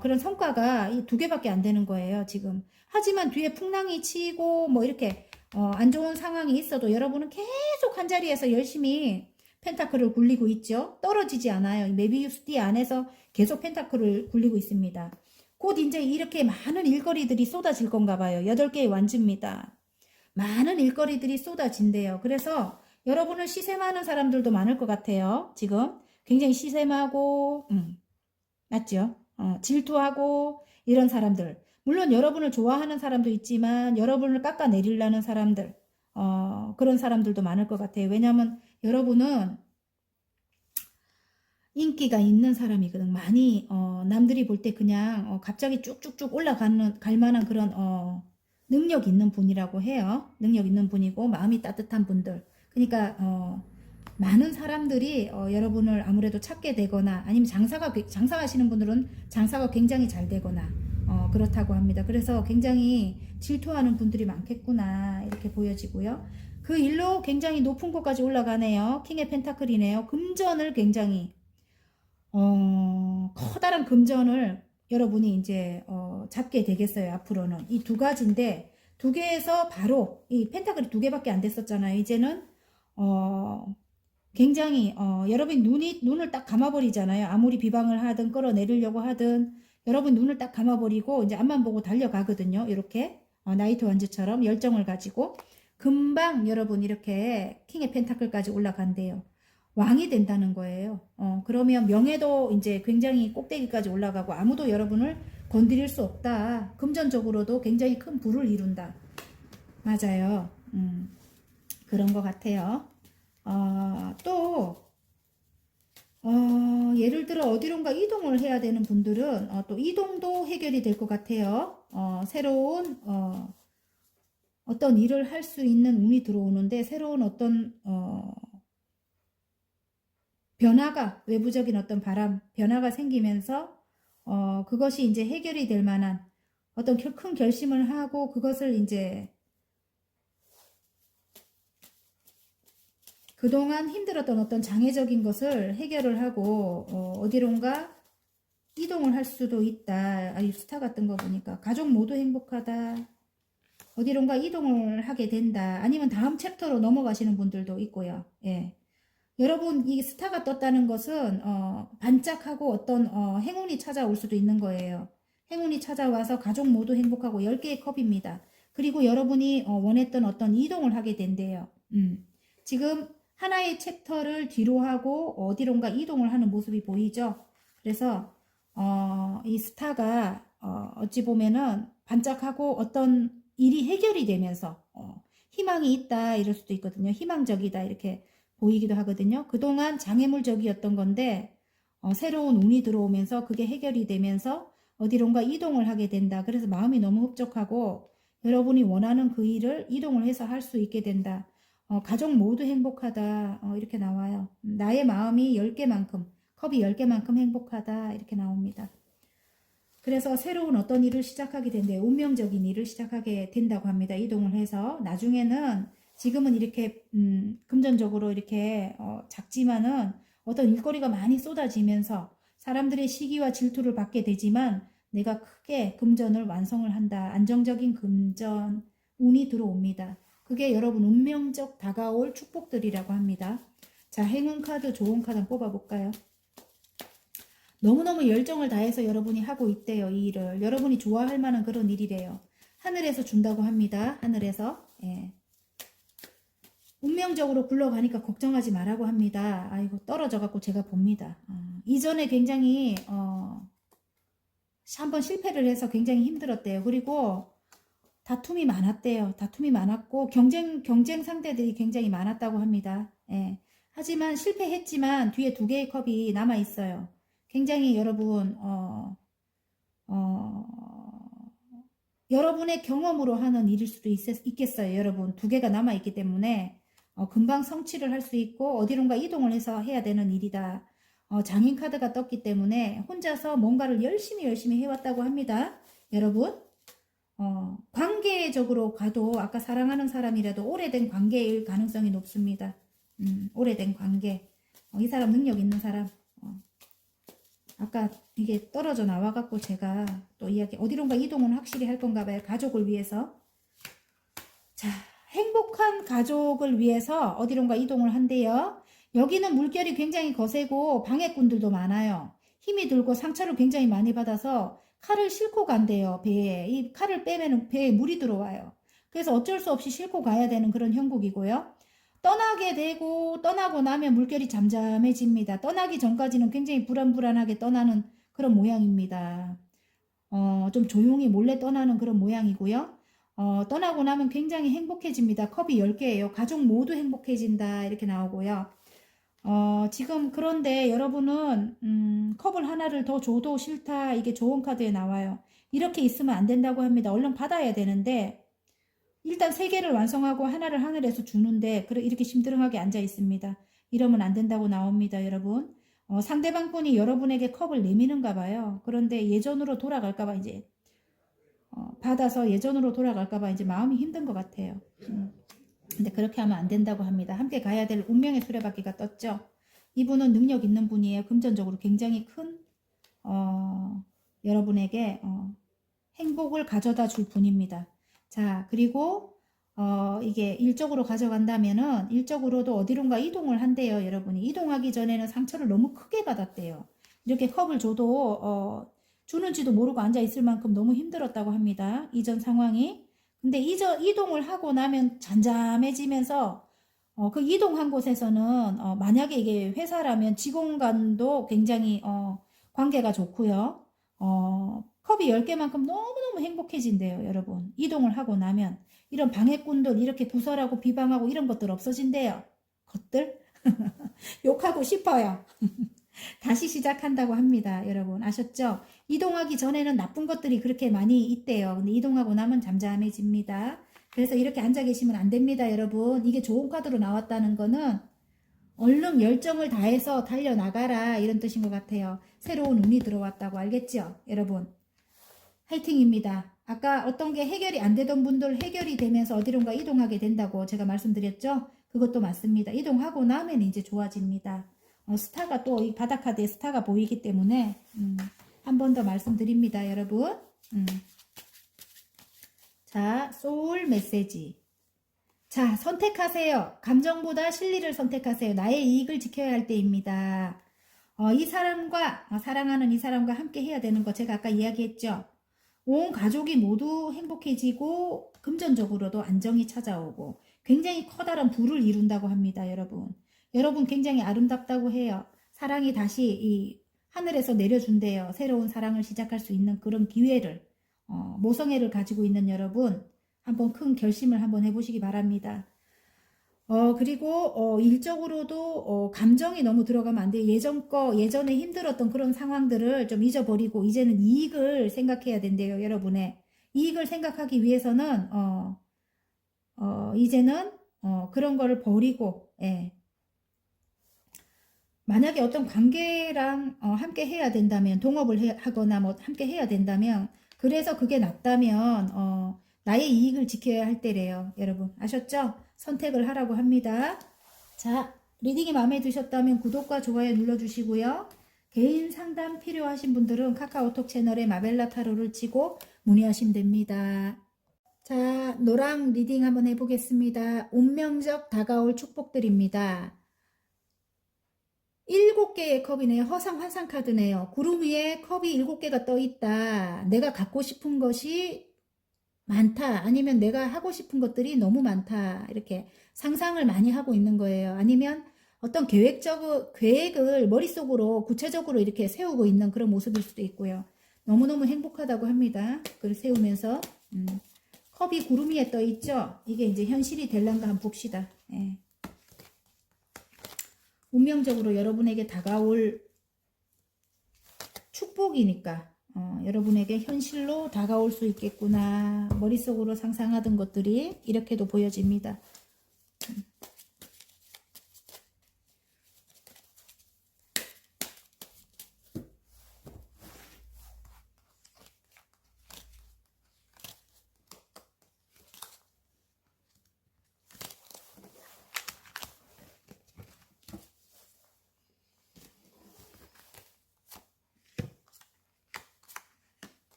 Speaker 1: 그런 성과가 이 2개밖에 안 되는 거예요, 지금. 하지만 뒤에 풍랑이 치고 뭐 이렇게 안 좋은 상황이 있어도 여러분은 계속 한 자리에서 열심히 펜타클을 굴리고 있죠. 떨어지지 않아요. 메비우스 띠 안에서 계속 펜타클을 굴리고 있습니다. 곧 이제 이렇게 많은 일거리들이 쏟아질 건가 봐요. 8개의 완주입니다. 많은 일거리들이 쏟아진대요. 그래서 여러분을 시샘하는 사람들도 많을 것 같아요. 지금 굉장히 시샘하고 맞죠? 질투하고 이런 사람들. 물론 여러분을 좋아하는 사람도 있지만 여러분을 깎아내리려는 사람들 그런 사람들도 많을 것 같아요. 왜냐하면 여러분은 인기가 있는 사람이거든. 많이 남들이 볼 때 그냥 갑자기 쭉쭉쭉 갈 만한 그런 능력 있는 분이라고 해요. 능력 있는 분이고 마음이 따뜻한 분들. 그러니까 많은 사람들이 여러분을 아무래도 찾게 되거나 아니면 장사하시는 분들은 장사가 굉장히 잘 되거나 그렇다고 합니다. 그래서 굉장히 질투하는 분들이 많겠구나 이렇게 보여지고요. 그 일로 굉장히 높은 곳까지 올라가네요. 킹의 펜타클이네요. 금전을 굉장히 커다란 금전을 여러분이 이제 잡게 되겠어요. 앞으로는 이 2가지인데 2개에서 바로 이 펜타클이 2개밖에 안 됐었잖아요. 이제는 굉장히 여러분이 눈을 딱 감아버리잖아요. 아무리 비방을 하든 끌어내리려고 하든 여러분 눈을 딱 감아버리고 이제 앞만 보고 달려가거든요. 이렇게 나이트 완즈처럼 열정을 가지고 금방 여러분 이렇게 킹의 펜타클까지 올라간대요. 왕이 된다는 거예요. 그러면 명예도 이제 굉장히 꼭대기까지 올라가고 아무도 여러분을 건드릴 수 없다. 금전적으로도 굉장히 큰 부를 이룬다. 맞아요. 그런 것 같아요. 또 예를 들어 어디론가 이동을 해야 되는 분들은 또 이동도 해결이 될 것 같아요. 새로운 어떤 일을 할 수 있는 운이 들어오는데 새로운 어떤 변화가 외부적인 어떤 바람 변화가 생기면서 그것이 이제 해결이 될 만한 어떤 큰 결심을 하고 그것을 이제 그동안 힘들었던 어떤 장애적인 것을 해결을 하고 어디론가 이동을 할 수도 있다. 이 스타 같은 거 보니까 가족 모두 행복하다. 어디론가 이동을 하게 된다. 아니면 다음 챕터로 넘어가시는 분들도 있고요. 예. 여러분 이 스타가 떴다는 것은 반짝하고 어떤 행운이 찾아올 수도 있는 거예요. 행운이 찾아와서 가족 모두 행복하고 10개의 컵입니다. 그리고 여러분이 원했던 어떤 이동을 하게 된대요. 지금 하나의 챕터를 뒤로 하고 어디론가 이동을 하는 모습이 보이죠. 그래서 이 스타가 어찌 보면은 반짝하고 어떤 일이 해결이 되면서 희망이 있다 이럴 수도 있거든요. 희망적이다 이렇게 보이기도 하거든요. 그동안 장애물적이었던 건데 새로운 운이 들어오면서 그게 해결이 되면서 어디론가 이동을 하게 된다. 그래서 마음이 너무 흡족하고 여러분이 원하는 그 일을 이동을 해서 할 수 있게 된다. 가족 모두 행복하다. 이렇게 나와요. 나의 마음이 10개만큼, 컵이 10개만큼 행복하다. 이렇게 나옵니다. 그래서 새로운 어떤 일을 시작하게 된대요. 운명적인 일을 시작하게 된다고 합니다. 이동을 해서. 나중에는 지금은 이렇게 금전적으로 이렇게 작지만은 어떤 일거리가 많이 쏟아지면서 사람들의 시기와 질투를 받게 되지만 내가 크게 금전을 완성을 한다. 안정적인 금전 운이 들어옵니다. 그게 여러분 운명적 다가올 축복들이라고 합니다. 자, 행운 카드, 좋은 카드 한번 뽑아볼까요? 너무너무 열정을 다해서 여러분이 하고 있대요. 이 일을. 여러분이 좋아할 만한 그런 일이래요. 하늘에서 준다고 합니다. 하늘에서. 예. 운명적으로 굴러가니까 걱정하지 말라고 합니다. 아이고 떨어져갖고 제가 봅니다. 이전에 굉장히 한번 실패를 해서 굉장히 힘들었대요. 그리고 다툼이 많았대요. 다툼이 많았고 경쟁 상대들이 굉장히 많았다고 합니다. 예. 하지만 실패했지만 뒤에 2개의 컵이 남아 있어요. 굉장히 여러분 여러분의 경험으로 하는 일일 수도 있겠어요. 여러분 2개가 남아 있기 때문에 금방 성취를 할 수 있고 어디론가 이동을 해서 해야 되는 일이다. 장인 카드가 떴기 때문에 혼자서 뭔가를 열심히 해왔다고 합니다. 여러분 관계적으로 가도 아까 사랑하는 사람이라도 오래된 관계일 가능성이 높습니다. 오래된 관계. 이 사람 능력 있는 사람. 아까 이게 떨어져 나와갖고 제가 또 이야기 어디론가 이동은 확실히 할 건가 봐요. 가족을 위해서. 자, 행복한 가족을 위해서 어디론가 이동을 한대요. 여기는 물결이 굉장히 거세고 방해꾼들도 많아요. 힘이 들고 상처를 굉장히 많이 받아서 칼을 싣고 간대요. 배에. 이 칼을 빼면 배에 물이 들어와요. 그래서 어쩔 수 없이 싣고 가야 되는 그런 형국이고요. 떠나게 되고 떠나고 나면 물결이 잠잠해집니다. 떠나기 전까지는 굉장히 불안불안하게 떠나는 그런 모양입니다. 좀 조용히 몰래 떠나는 그런 모양이고요. 떠나고 나면 굉장히 행복해집니다. 컵이 10개예요. 가족 모두 행복해진다 이렇게 나오고요. 지금 그런데 여러분은 컵을 하나를 더 줘도 싫다. 이게 좋은 카드에 나와요. 이렇게 있으면 안 된다고 합니다. 얼른 받아야 되는데 일단 3개를 완성하고 하나를 하늘에서 주는데 이렇게 심드렁하게 앉아 있습니다. 이러면 안 된다고 나옵니다. 여러분. 상대방 분이 여러분에게 컵을 내미는가 봐요. 그런데 예전으로 돌아갈까 봐 이제 받아서 예전으로 돌아갈까 봐 이제 마음이 힘든 것 같아요. 근데 그렇게 하면 안 된다고 합니다. 함께 가야 될 운명의 수레바퀴가 떴죠. 이분은 능력 있는 분이에요. 금전적으로 굉장히 큰 여러분에게 행복을 가져다 줄 분입니다. 자, 그리고 이게 일적으로 가져간다면은 일적으로도 어디론가 이동을 한대요. 여러분이 이동하기 전에는 상처를 너무 크게 받았대요. 이렇게 컵을 줘도 주는지도 모르고 앉아 있을 만큼 너무 힘들었다고 합니다. 이전 상황이. 근데 이동을 하고 나면 잠잠해지면서 그 이동한 곳에서는 만약에 이게 회사라면 직원 간도 굉장히 관계가 좋고요. 컵이 10개만큼 너무너무 행복해진대요. 여러분. 이동을 하고 나면 이런 방해꾼들 이렇게 구설하고 비방하고 이런 것들 없어진대요. 것들 욕하고 싶어요. 다시 시작한다고 합니다. 여러분 아셨죠? 이동하기 전에는 나쁜 것들이 그렇게 많이 있대요. 근데 이동하고 나면 잠잠해집니다. 그래서 이렇게 앉아 계시면 안 됩니다. 여러분 이게 좋은 카드로 나왔다는 거는 얼른 열정을 다해서 달려나가라 이런 뜻인 것 같아요. 새로운 운이 들어왔다고 알겠죠? 여러분 화이팅입니다. 아까 어떤 게 해결이 안 되던 분들 해결이 되면서 어디론가 이동하게 된다고 제가 말씀드렸죠? 그것도 맞습니다. 이동하고 나면 이제 좋아집니다. 스타가 또 이 바닥 카드에 스타가 보이기 때문에 한 번 더 말씀드립니다. 여러분 자 소울 메시지 자 선택하세요. 감정보다 실리를 선택하세요. 나의 이익을 지켜야 할 때입니다. 이 사람과 사랑하는 이 사람과 함께 해야 되는 거 제가 아까 이야기했죠. 온 가족이 모두 행복해지고 금전적으로도 안정이 찾아오고 굉장히 커다란 부를 이룬다고 합니다. 여러분 굉장히 아름답다고 해요. 사랑이 다시 이 하늘에서 내려준대요. 새로운 사랑을 시작할 수 있는 그런 기회를 모성애를 가지고 있는 여러분 한번 큰 결심을 한번 해보시기 바랍니다. 그리고 일적으로도 감정이 너무 들어가면 안 돼요. 예전에 힘들었던 그런 상황들을 좀 잊어버리고 이제는 이익을 생각해야 된대요. 여러분의 이익을 생각하기 위해서는 이제는 그런 거를 버리고 예. 만약에 어떤 관계랑 함께 해야 된다면 동업을 하거나 뭐 함께 해야 된다면 그래서 그게 낫다면 나의 이익을 지켜야 할 때래요. 여러분 아셨죠? 선택을 하라고 합니다. 자 리딩이 마음에 드셨다면 구독과 좋아요 눌러주시고요. 개인 상담 필요하신 분들은 카카오톡 채널에 마벨라 타로를 치고 문의하시면 됩니다. 자 노랑 리딩 한번 해보겠습니다. 운명적 다가올 축복들입니다. 7개의 컵이네요. 허상 환상 카드네요. 구름 위에 컵이 7개가 떠 있다. 내가 갖고 싶은 것이 많다. 아니면 내가 하고 싶은 것들이 너무 많다. 이렇게 상상을 많이 하고 있는 거예요. 아니면 어떤 계획을 머릿속으로 구체적으로 이렇게 세우고 있는 그런 모습일 수도 있고요. 너무너무 행복하다고 합니다. 그걸 세우면서 컵이 구름 위에 떠 있죠. 이게 이제 현실이 될란가 한번 봅시다. 예. 운명적으로 여러분에게 다가올 축복이니까 여러분에게 현실로 다가올 수 있겠구나. 머릿속으로 상상하던 것들이 이렇게도 보여집니다.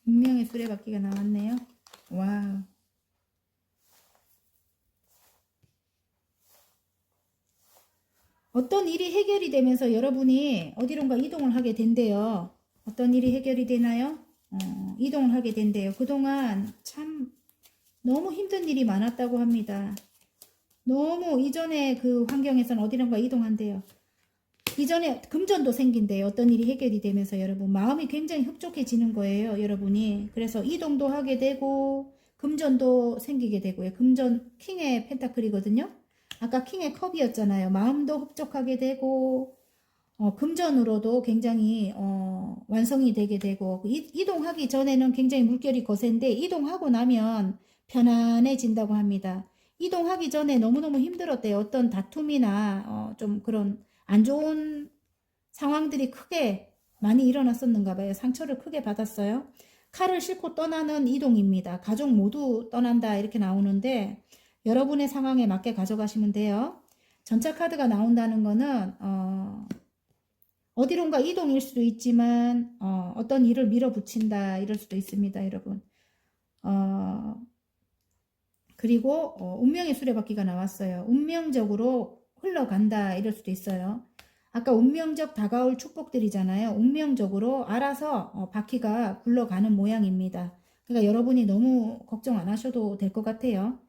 Speaker 1: 운명의 수레바퀴가 나왔네요. 와우. 어떤 일이 해결이 되면서 여러분이 어디론가 이동을 하게 된대요. 어떤 일이 해결이 되나요? 이동을 하게 된대요. 그동안 참 너무 힘든 일이 많았다고 합니다. 너무 이전에 그 환경에서는 어디론가 이동한대요. 이전에 금전도 생긴대요. 어떤 일이 해결이 되면서 여러분 마음이 굉장히 흡족해지는 거예요. 여러분이 그래서 이동도 하게 되고 금전도 생기게 되고요. 금전 킹의 펜타클이거든요. 아까 킹의 컵이었잖아요. 마음도 흡족하게 되고 금전으로도 굉장히 완성이 되게 되고 이동하기 전에는 굉장히 물결이 거센데 이동하고 나면 편안해진다고 합니다. 이동하기 전에 너무너무 힘들었대요. 어떤 다툼이나 좀 그런 안 좋은 상황들이 크게 많이 일어났었는가 봐요. 상처를 크게 받았어요. 칼을 싣고 떠나는 이동입니다. 가족 모두 떠난다 이렇게 나오는데 여러분의 상황에 맞게 가져가시면 돼요. 전차 카드가 나온다는 거는 어디론가 이동일 수도 있지만 어떤 일을 밀어붙인다 이럴 수도 있습니다. 여러분. 그리고 운명의 수레바퀴가 나왔어요. 운명적으로 흘러간다 이럴 수도 있어요. 아까 운명적 다가올 축복들이잖아요. 운명적으로 알아서 바퀴가 굴러가는 모양입니다. 그러니까 여러분이 너무 걱정 안 하셔도 될 것 같아요.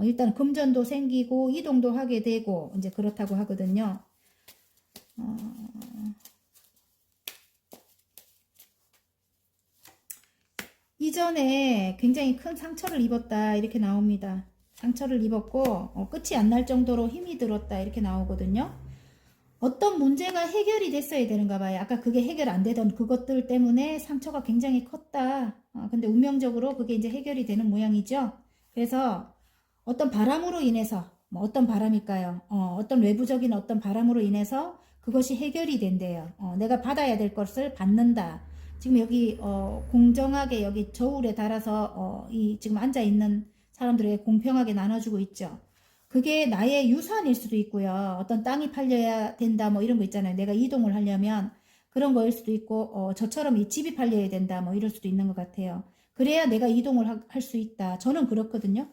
Speaker 1: 일단 금전도 생기고 이동도 하게 되고 이제 그렇다고 하거든요. 이전에 굉장히 큰 상처를 입었다 이렇게 나옵니다. 상처를 입었고 끝이 안 날 정도로 힘이 들었다 이렇게 나오거든요. 어떤 문제가 해결이 됐어야 되는가 봐요. 아까 그게 해결 안 되던 그것들 때문에 상처가 굉장히 컸다. 근데 운명적으로 그게 이제 해결이 되는 모양이죠. 그래서 어떤 바람으로 인해서 어떤 바람일까요? 어떤 외부적인 어떤 바람으로 인해서 그것이 해결이 된대요. 내가 받아야 될 것을 받는다. 지금 여기 공정하게 여기 저울에 달아서 이 지금 앉아 있는 사람들에게 공평하게 나눠주고 있죠. 그게 나의 유산일 수도 있고요. 어떤 땅이 팔려야 된다 뭐 이런 거 있잖아요. 내가 이동을 하려면 그런 거일 수도 있고 저처럼 이 집이 팔려야 된다 뭐 이럴 수도 있는 것 같아요. 그래야 내가 이동을 할 수 있다. 저는 그렇거든요.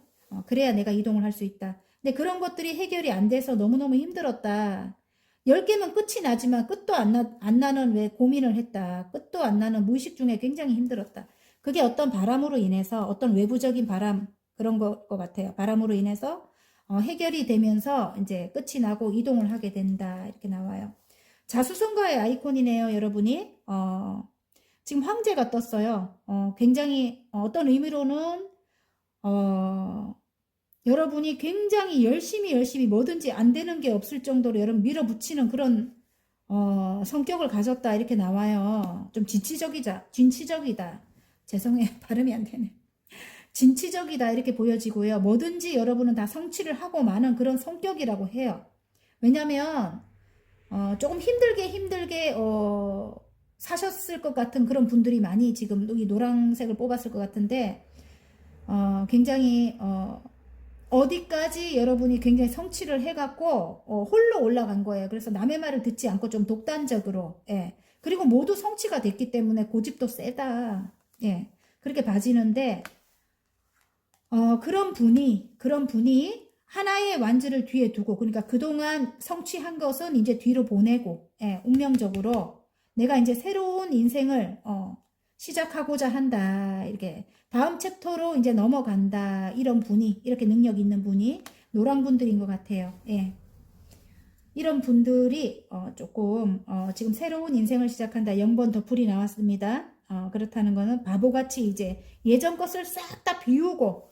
Speaker 1: 그래야 내가 이동을 할 수 있다. 근데 그런 것들이 해결이 안 돼서 너무너무 힘들었다. 10개면 끝이 나지만 끝도 안 나는 왜 고민을 했다. 끝도 안 나는 무의식 중에 굉장히 힘들었다. 그게 어떤 바람으로 인해서 어떤 외부적인 바람 그런 것 같아요. 바람으로 인해서 해결이 되면서 이제 끝이 나고 이동을 하게 된다. 이렇게 나와요. 자수성가의 아이콘이네요, 여러분이. 지금 황제가 떴어요. 굉장히 어떤 의미로는 여러분이 굉장히 열심히 뭐든지 안 되는 게 없을 정도로 여러분 밀어붙이는 그런 성격을 가졌다 이렇게 나와요. 좀 진취적이다. 죄송해요. 발음이 안 되네. 진취적이다 이렇게 보여지고요. 뭐든지 여러분은 다 성취를 하고 마는 그런 성격이라고 해요. 왜냐면 조금 힘들게 사셨을 것 같은 그런 분들이 많이 지금 여기 노란색을 뽑았을 것 같은데 굉장히 어디까지 여러분이 굉장히 성취를 해갖고 홀로 올라간 거예요. 그래서 남의 말을 듣지 않고 좀 독단적으로 그리고 모두 성취가 됐기 때문에 고집도 세다. 그렇게 봐지는데 그런 분이 하나의 완주를 뒤에 두고 그러니까 그동안 성취한 것은 이제 뒤로 보내고 운명적으로 내가 이제 새로운 인생을 시작하고자 한다. 이렇게 다음 챕터로 이제 넘어간다. 이런 분이 이렇게 능력 있는 분이 노랑 분들인 것 같아요. 이런 분들이 조금 지금 새로운 인생을 시작한다. 0번 덧풀이 나왔습니다. 그렇다는 거는 바보같이 이제 예전 것을 싹 다 비우고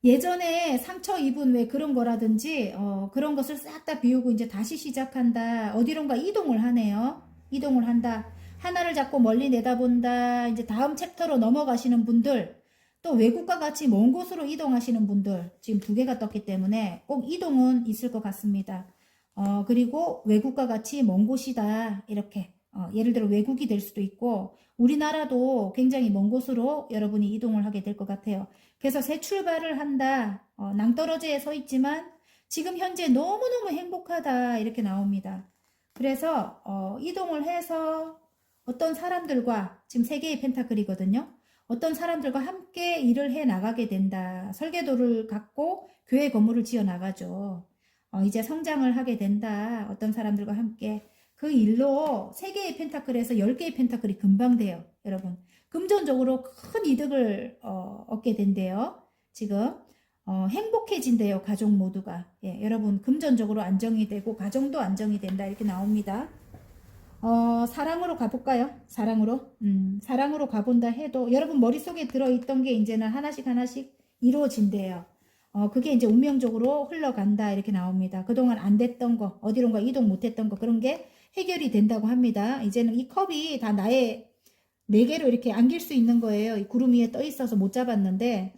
Speaker 1: 예전에 상처 입은 왜 그런 거라든지 그런 것을 싹 다 비우고 이제 다시 시작한다. 어디론가 이동을 하네요. 이동을 한다. 하나를 잡고 멀리 내다본다. 이제 다음 챕터로 넘어가시는 분들, 또 외국과 같이 먼 곳으로 이동하시는 분들, 지금 2개가 떴기 때문에 꼭 이동은 있을 것 같습니다. 그리고 외국과 같이 먼 곳이다. 이렇게 예를 들어 외국이 될 수도 있고 우리나라도 굉장히 먼 곳으로 여러분이 이동을 하게 될 것 같아요. 그래서 새 출발을 한다. 낭떠러지에 서 있지만 지금 현재 너무너무 행복하다. 이렇게 나옵니다. 그래서 이동을 해서 어떤 사람들과 지금 3개의 펜타클이거든요. 어떤 사람들과 함께 일을 해 나가게 된다. 설계도를 갖고 교회 건물을 지어 나가죠. 이제 성장을 하게 된다. 어떤 사람들과 함께. 그 일로 3개의 펜타클에서 10개의 펜타클이 금방 돼요. 여러분. 금전적으로 큰 이득을 얻게 된대요. 지금 행복해진대요. 가족 모두가. 여러분 금전적으로 안정이 되고 가정도 안정이 된다. 이렇게 나옵니다. 사랑으로 가볼까요? 사랑으로 가본다 해도 여러분 머릿속에 들어있던 게 이제는 하나씩 이루어진대요. 그게 이제 운명적으로 흘러간다 이렇게 나옵니다. 그동안 안 됐던 거, 어디론가 이동 못했던 거 그런 게 해결이 된다고 합니다. 이제는 이 컵이 다 나의 4개로 이렇게 안길 수 있는 거예요. 이 구름 위에 떠 있어서 못 잡았는데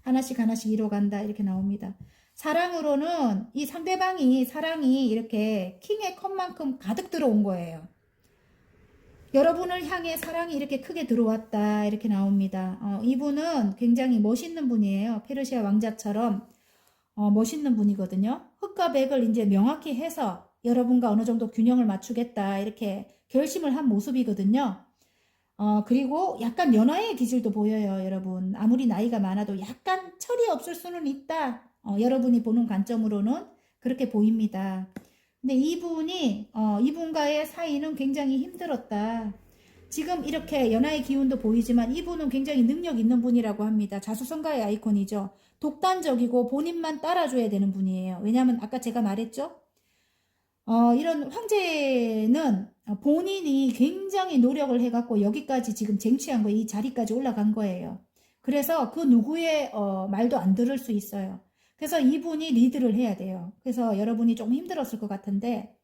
Speaker 1: 하나씩 이뤄간다 이렇게 나옵니다. 사랑으로는 이 상대방이 사랑이 이렇게 킹의 컵만큼 가득 들어온 거예요. 여러분을 향해 사랑이 이렇게 크게 들어왔다 이렇게 나옵니다. 이분은 굉장히 멋있는 분이에요. 페르시아 왕자처럼 멋있는 분이거든요. 흑과 백을 이제 명확히 해서 여러분과 어느 정도 균형을 맞추겠다 이렇게 결심을 한 모습이거든요. 그리고 약간 연하의 기질도 보여요, 여러분. 아무리 나이가 많아도 약간 철이 없을 수는 있다. 여러분이 보는 관점으로는 그렇게 보입니다. 근데 이분과의 사이는 굉장히 힘들었다. 지금 이렇게 연하의 기운도 보이지만 이분은 굉장히 능력 있는 분이라고 합니다. 자수성가의 아이콘이죠. 독단적이고 본인만 따라줘야 되는 분이에요. 왜냐하면 아까 제가 말했죠? 이런 황제는 본인이 굉장히 노력을 해갖고 여기까지 지금 쟁취한 거예요. 이 자리까지 올라간 거예요. 그래서 그 누구의 말도 안 들을 수 있어요. 그래서 이분이 리드를 해야 돼요. 그래서 여러분이 좀 힘들었을 것 같은데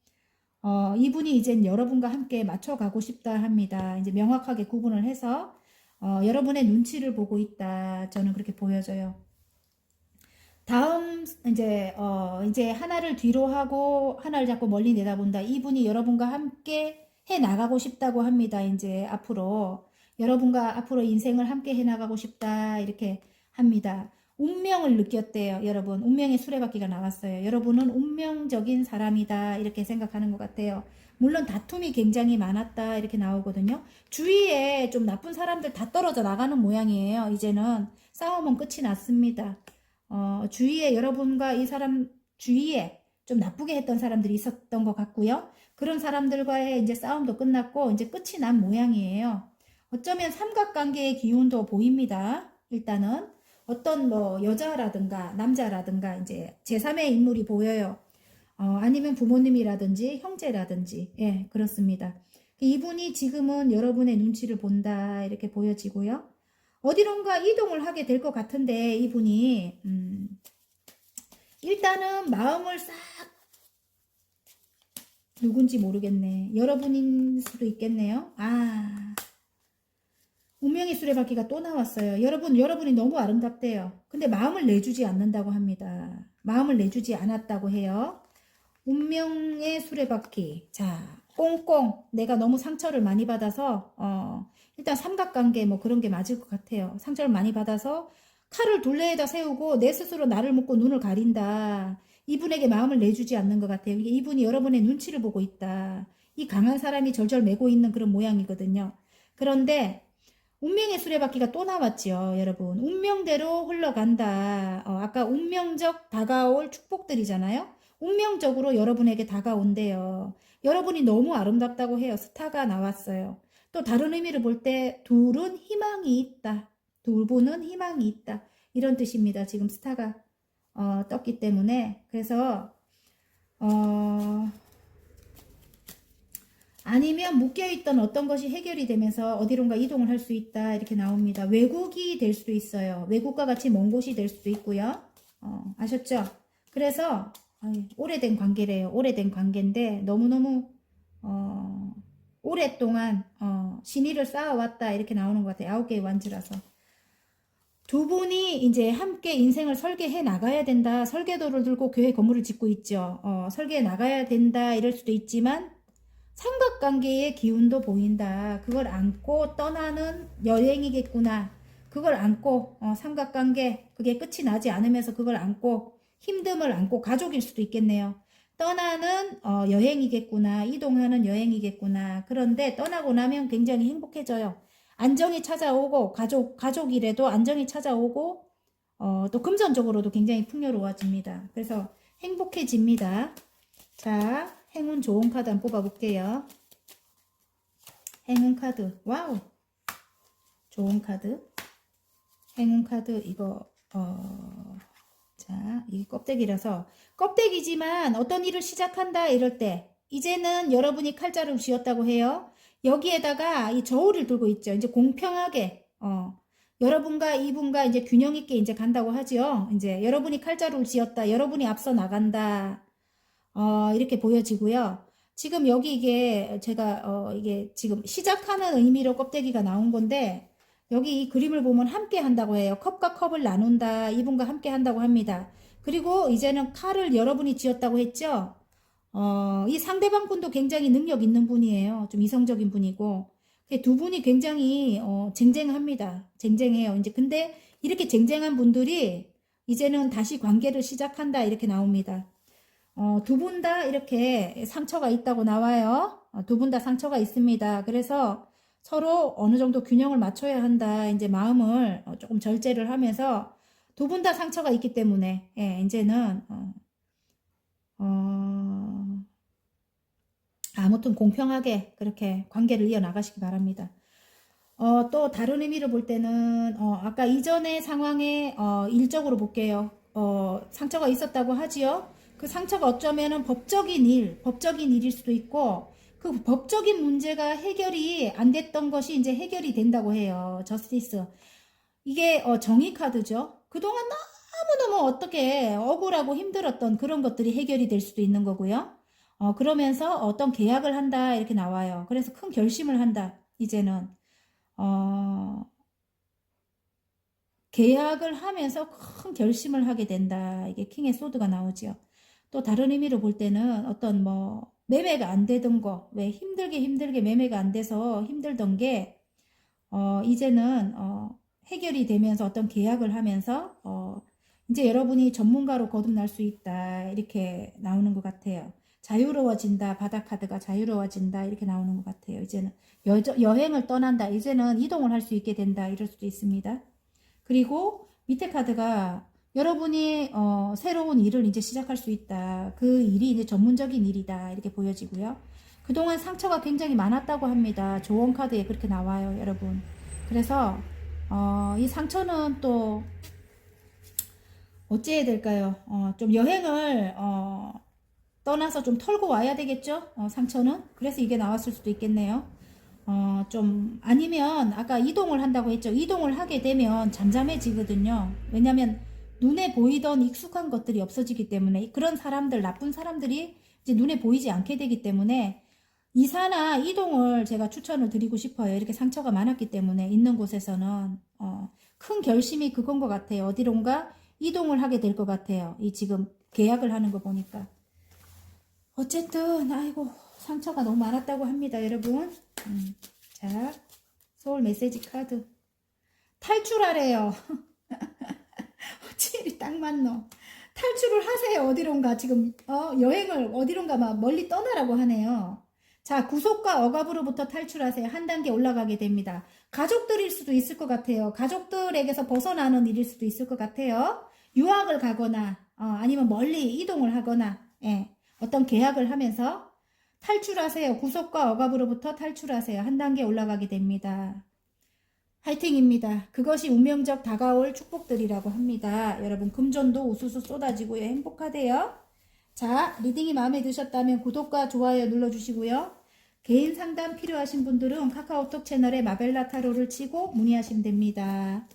Speaker 1: 이분이 이제 여러분과 함께 맞춰가고 싶다 합니다. 이제 명확하게 구분을 해서 여러분의 눈치를 보고 있다. 저는 그렇게 보여져요. 다음 이제 하나를 뒤로 하고 하나를 자꾸 멀리 내다본다. 이분이 여러분과 함께 해 나가고 싶다고 합니다. 이제 앞으로 여러분과 앞으로 인생을 함께 해 나가고 싶다 이렇게 합니다. 운명을 느꼈대요. 여러분 운명의 수레바퀴가 나왔어요. 여러분은 운명적인 사람이다 이렇게 생각하는 것 같아요. 물론 다툼이 굉장히 많았다 이렇게 나오거든요. 주위에 좀 나쁜 사람들 다 떨어져 나가는 모양이에요. 이제는 싸움은 끝이 났습니다. 주위에 여러분과 이 사람 주위에 좀 나쁘게 했던 사람들이 있었던 것 같고요. 그런 사람들과의 이제 싸움도 끝났고 이제 끝이 난 모양이에요. 어쩌면 삼각관계의 기운도 보입니다. 일단은 어떤 뭐 여자라든가 남자라든가 이제 제3의 인물이 보여요. 아니면 부모님이라든지 형제라든지 예 그렇습니다. 이분이 지금은 여러분의 눈치를 본다 이렇게 보여지고요. 어디론가 이동을 하게 될 것 같은데 이분이 일단은 마음을 싹 누군지 모르겠네. 여러분일 수도 있겠네요. 운명의 수레바퀴가 또 나왔어요. 여러분이 너무 아름답대요. 근데 마음을 내주지 않는다고 합니다. 마음을 내주지 않았다고 해요. 운명의 수레바퀴. 자, 꽁꽁 내가 너무 상처를 많이 받아서 일단 삼각관계 뭐 그런 게 맞을 것 같아요. 상처를 많이 받아서 칼을 둘레에다 세우고 내 스스로 나를 묶고 눈을 가린다. 이분에게 마음을 내주지 않는 것 같아요. 이분이 여러분의 눈치를 보고 있다. 이 강한 사람이 절절 매고 있는 그런 모양이거든요. 그런데 운명의 수레바퀴가 또 나왔죠. 여러분 운명대로 흘러간다. 아까 운명적 다가올 축복들이잖아요. 운명적으로 여러분에게 다가온대요. 여러분이 너무 아름답다고 해요. 스타가 나왔어요. 또 다른 의미를 볼 때 둘은 희망이 있다. 두 분은 희망이 있다. 이런 뜻입니다. 지금 스타가 떴기 때문에 그래서 아니면 묶여있던 어떤 것이 해결이 되면서 어디론가 이동을 할 수 있다 이렇게 나옵니다. 외국이 될 수도 있어요. 외국과 같이 먼 곳이 될 수도 있고요. 아셨죠? 그래서 오래된 관계래요. 오래된 관계인데 너무너무 오랫동안 신의를 쌓아왔다 이렇게 나오는 것 같아요. 9개의 완즈라서. 두 분이 이제 함께 인생을 설계해 나가야 된다. 설계도를 들고 교회 건물을 짓고 있죠. 설계해 나가야 된다 이럴 수도 있지만 삼각관계의 기운도 보인다. 그걸 안고 떠나는 여행이겠구나. 그걸 안고 삼각관계 그게 끝이 나지 않으면서 그걸 안고 힘듦을 안고 가족일 수도 있겠네요. 떠나는 여행이겠구나. 이동하는 여행이겠구나. 그런데 떠나고 나면 굉장히 행복해져요. 안정이 찾아오고 가족이라도 안정이 찾아오고 또 금전적으로도 굉장히 풍요로워집니다. 그래서 행복해집니다. 자, 행운 좋은 카드 한번 뽑아볼게요. 행운 카드. 와우. 좋은 카드. 행운 카드 이거 자, 이게 껍데기라서 껍데기지만 어떤 일을 시작한다 이럴 때 이제는 여러분이 칼자루를 쥐었다고 해요. 여기에다가 이 저울을 들고 있죠. 이제 공평하게 여러분과 이분과 이제 균형 있게 이제 간다고 하죠. 이제 여러분이 칼자루를 쥐었다. 여러분이 앞서 나간다. 이렇게 보여지고요. 지금 여기 이게 제가 이게 지금 시작하는 의미로 껍데기가 나온 건데 여기 이 그림을 보면 함께 한다고 해요. 컵과 컵을 나눈다. 이분과 함께 한다고 합니다. 그리고 이제는 칼을 여러분이 쥐었다고 했죠. 이 상대방 분도 굉장히 능력 있는 분이에요. 좀 이성적인 분이고 두 분이 굉장히 쟁쟁합니다. 쟁쟁해요. 이제 근데 이렇게 쟁쟁한 분들이 이제는 다시 관계를 시작한다 이렇게 나옵니다. 두 분 다 이렇게 상처가 있다고 나와요. 두 분 다 상처가 있습니다. 그래서 서로 어느 정도 균형을 맞춰야 한다. 이제 마음을 조금 절제를 하면서 두 분 다 상처가 있기 때문에 예, 이제는 아무튼 공평하게 그렇게 관계를 이어나가시기 바랍니다. 또 다른 의미를 볼 때는 아까 이전의 상황에 일적으로 볼게요. 상처가 있었다고 하지요. 그 상처가 어쩌면은 법적인 일일 수도 있고, 그 법적인 문제가 해결이 안 됐던 것이 이제 해결이 된다고 해요. 저스티스. 이게 정의 카드죠. 그동안 너무너무 어떻게 억울하고 힘들었던 그런 것들이 해결이 될 수도 있는 거고요. 그러면서 어떤 계약을 한다 이렇게 나와요. 그래서 큰 결심을 한다. 이제는 계약을 하면서 큰 결심을 하게 된다. 이게 킹의 소드가 나오죠. 또 다른 의미로 볼 때는 어떤 뭐 매매가 안 되던 거, 왜 힘들게 매매가 안 돼서 힘들던 게 이제는 해결이 되면서 어떤 계약을 하면서 이제 여러분이 전문가로 거듭날 수 있다. 이렇게 나오는 것 같아요. 자유로워진다. 바다 카드가 자유로워진다. 이렇게 나오는 것 같아요. 이제는 여행을 떠난다. 이제는 이동을 할 수 있게 된다. 이럴 수도 있습니다. 그리고 밑에 카드가 여러분이 새로운 일을 이제 시작할 수 있다. 그 일이 이제 전문적인 일이다. 이렇게 보여지고요. 그동안 상처가 굉장히 많았다고 합니다. 조언 카드에 그렇게 나와요, 여러분. 그래서 이 상처는 또 어찌해야 될까요? 좀 여행을 떠나서 좀 털고 와야 되겠죠? 상처는. 그래서 이게 나왔을 수도 있겠네요. 좀 아니면 아까 이동을 한다고 했죠. 이동을 하게 되면 잠잠해지거든요. 왜냐면 눈에 보이던 익숙한 것들이 없어지기 때문에 그런 사람들, 나쁜 사람들이 이제 눈에 보이지 않게 되기 때문에 이사나 이동을 제가 추천을 드리고 싶어요. 이렇게 상처가 많았기 때문에 있는 곳에서는 큰 결심이 그건 것 같아요. 어디론가 이동을 하게 될 것 같아요. 이 지금 계약을 하는 거 보니까. 어쨌든 아이고 상처가 너무 많았다고 합니다, 여러분. 자, 소울 메시지 카드. 탈출하래요. 어찌 딱 맞노. 탈출을 하세요. 어디론가 지금 여행을 어디론가 막 멀리 떠나라고 하네요. 자, 구속과 억압으로부터 탈출하세요. 한 단계 올라가게 됩니다. 가족들일 수도 있을 것 같아요. 가족들에게서 벗어나는 일일 수도 있을 것 같아요. 유학을 가거나 아니면 멀리 이동을 하거나 어떤 계약을 하면서 탈출하세요. 구속과 억압으로부터 탈출하세요. 한 단계 올라가게 됩니다. 화이팅입니다. 그것이 운명적 다가올 축복들이라고 합니다. 여러분 금전도 우수수 쏟아지고요. 행복하대요. 자, 리딩이 마음에 드셨다면 구독과 좋아요 눌러주시고요. 개인 상담 필요하신 분들은 카카오톡 채널에 마벨라 타로를 치고 문의하시면 됩니다.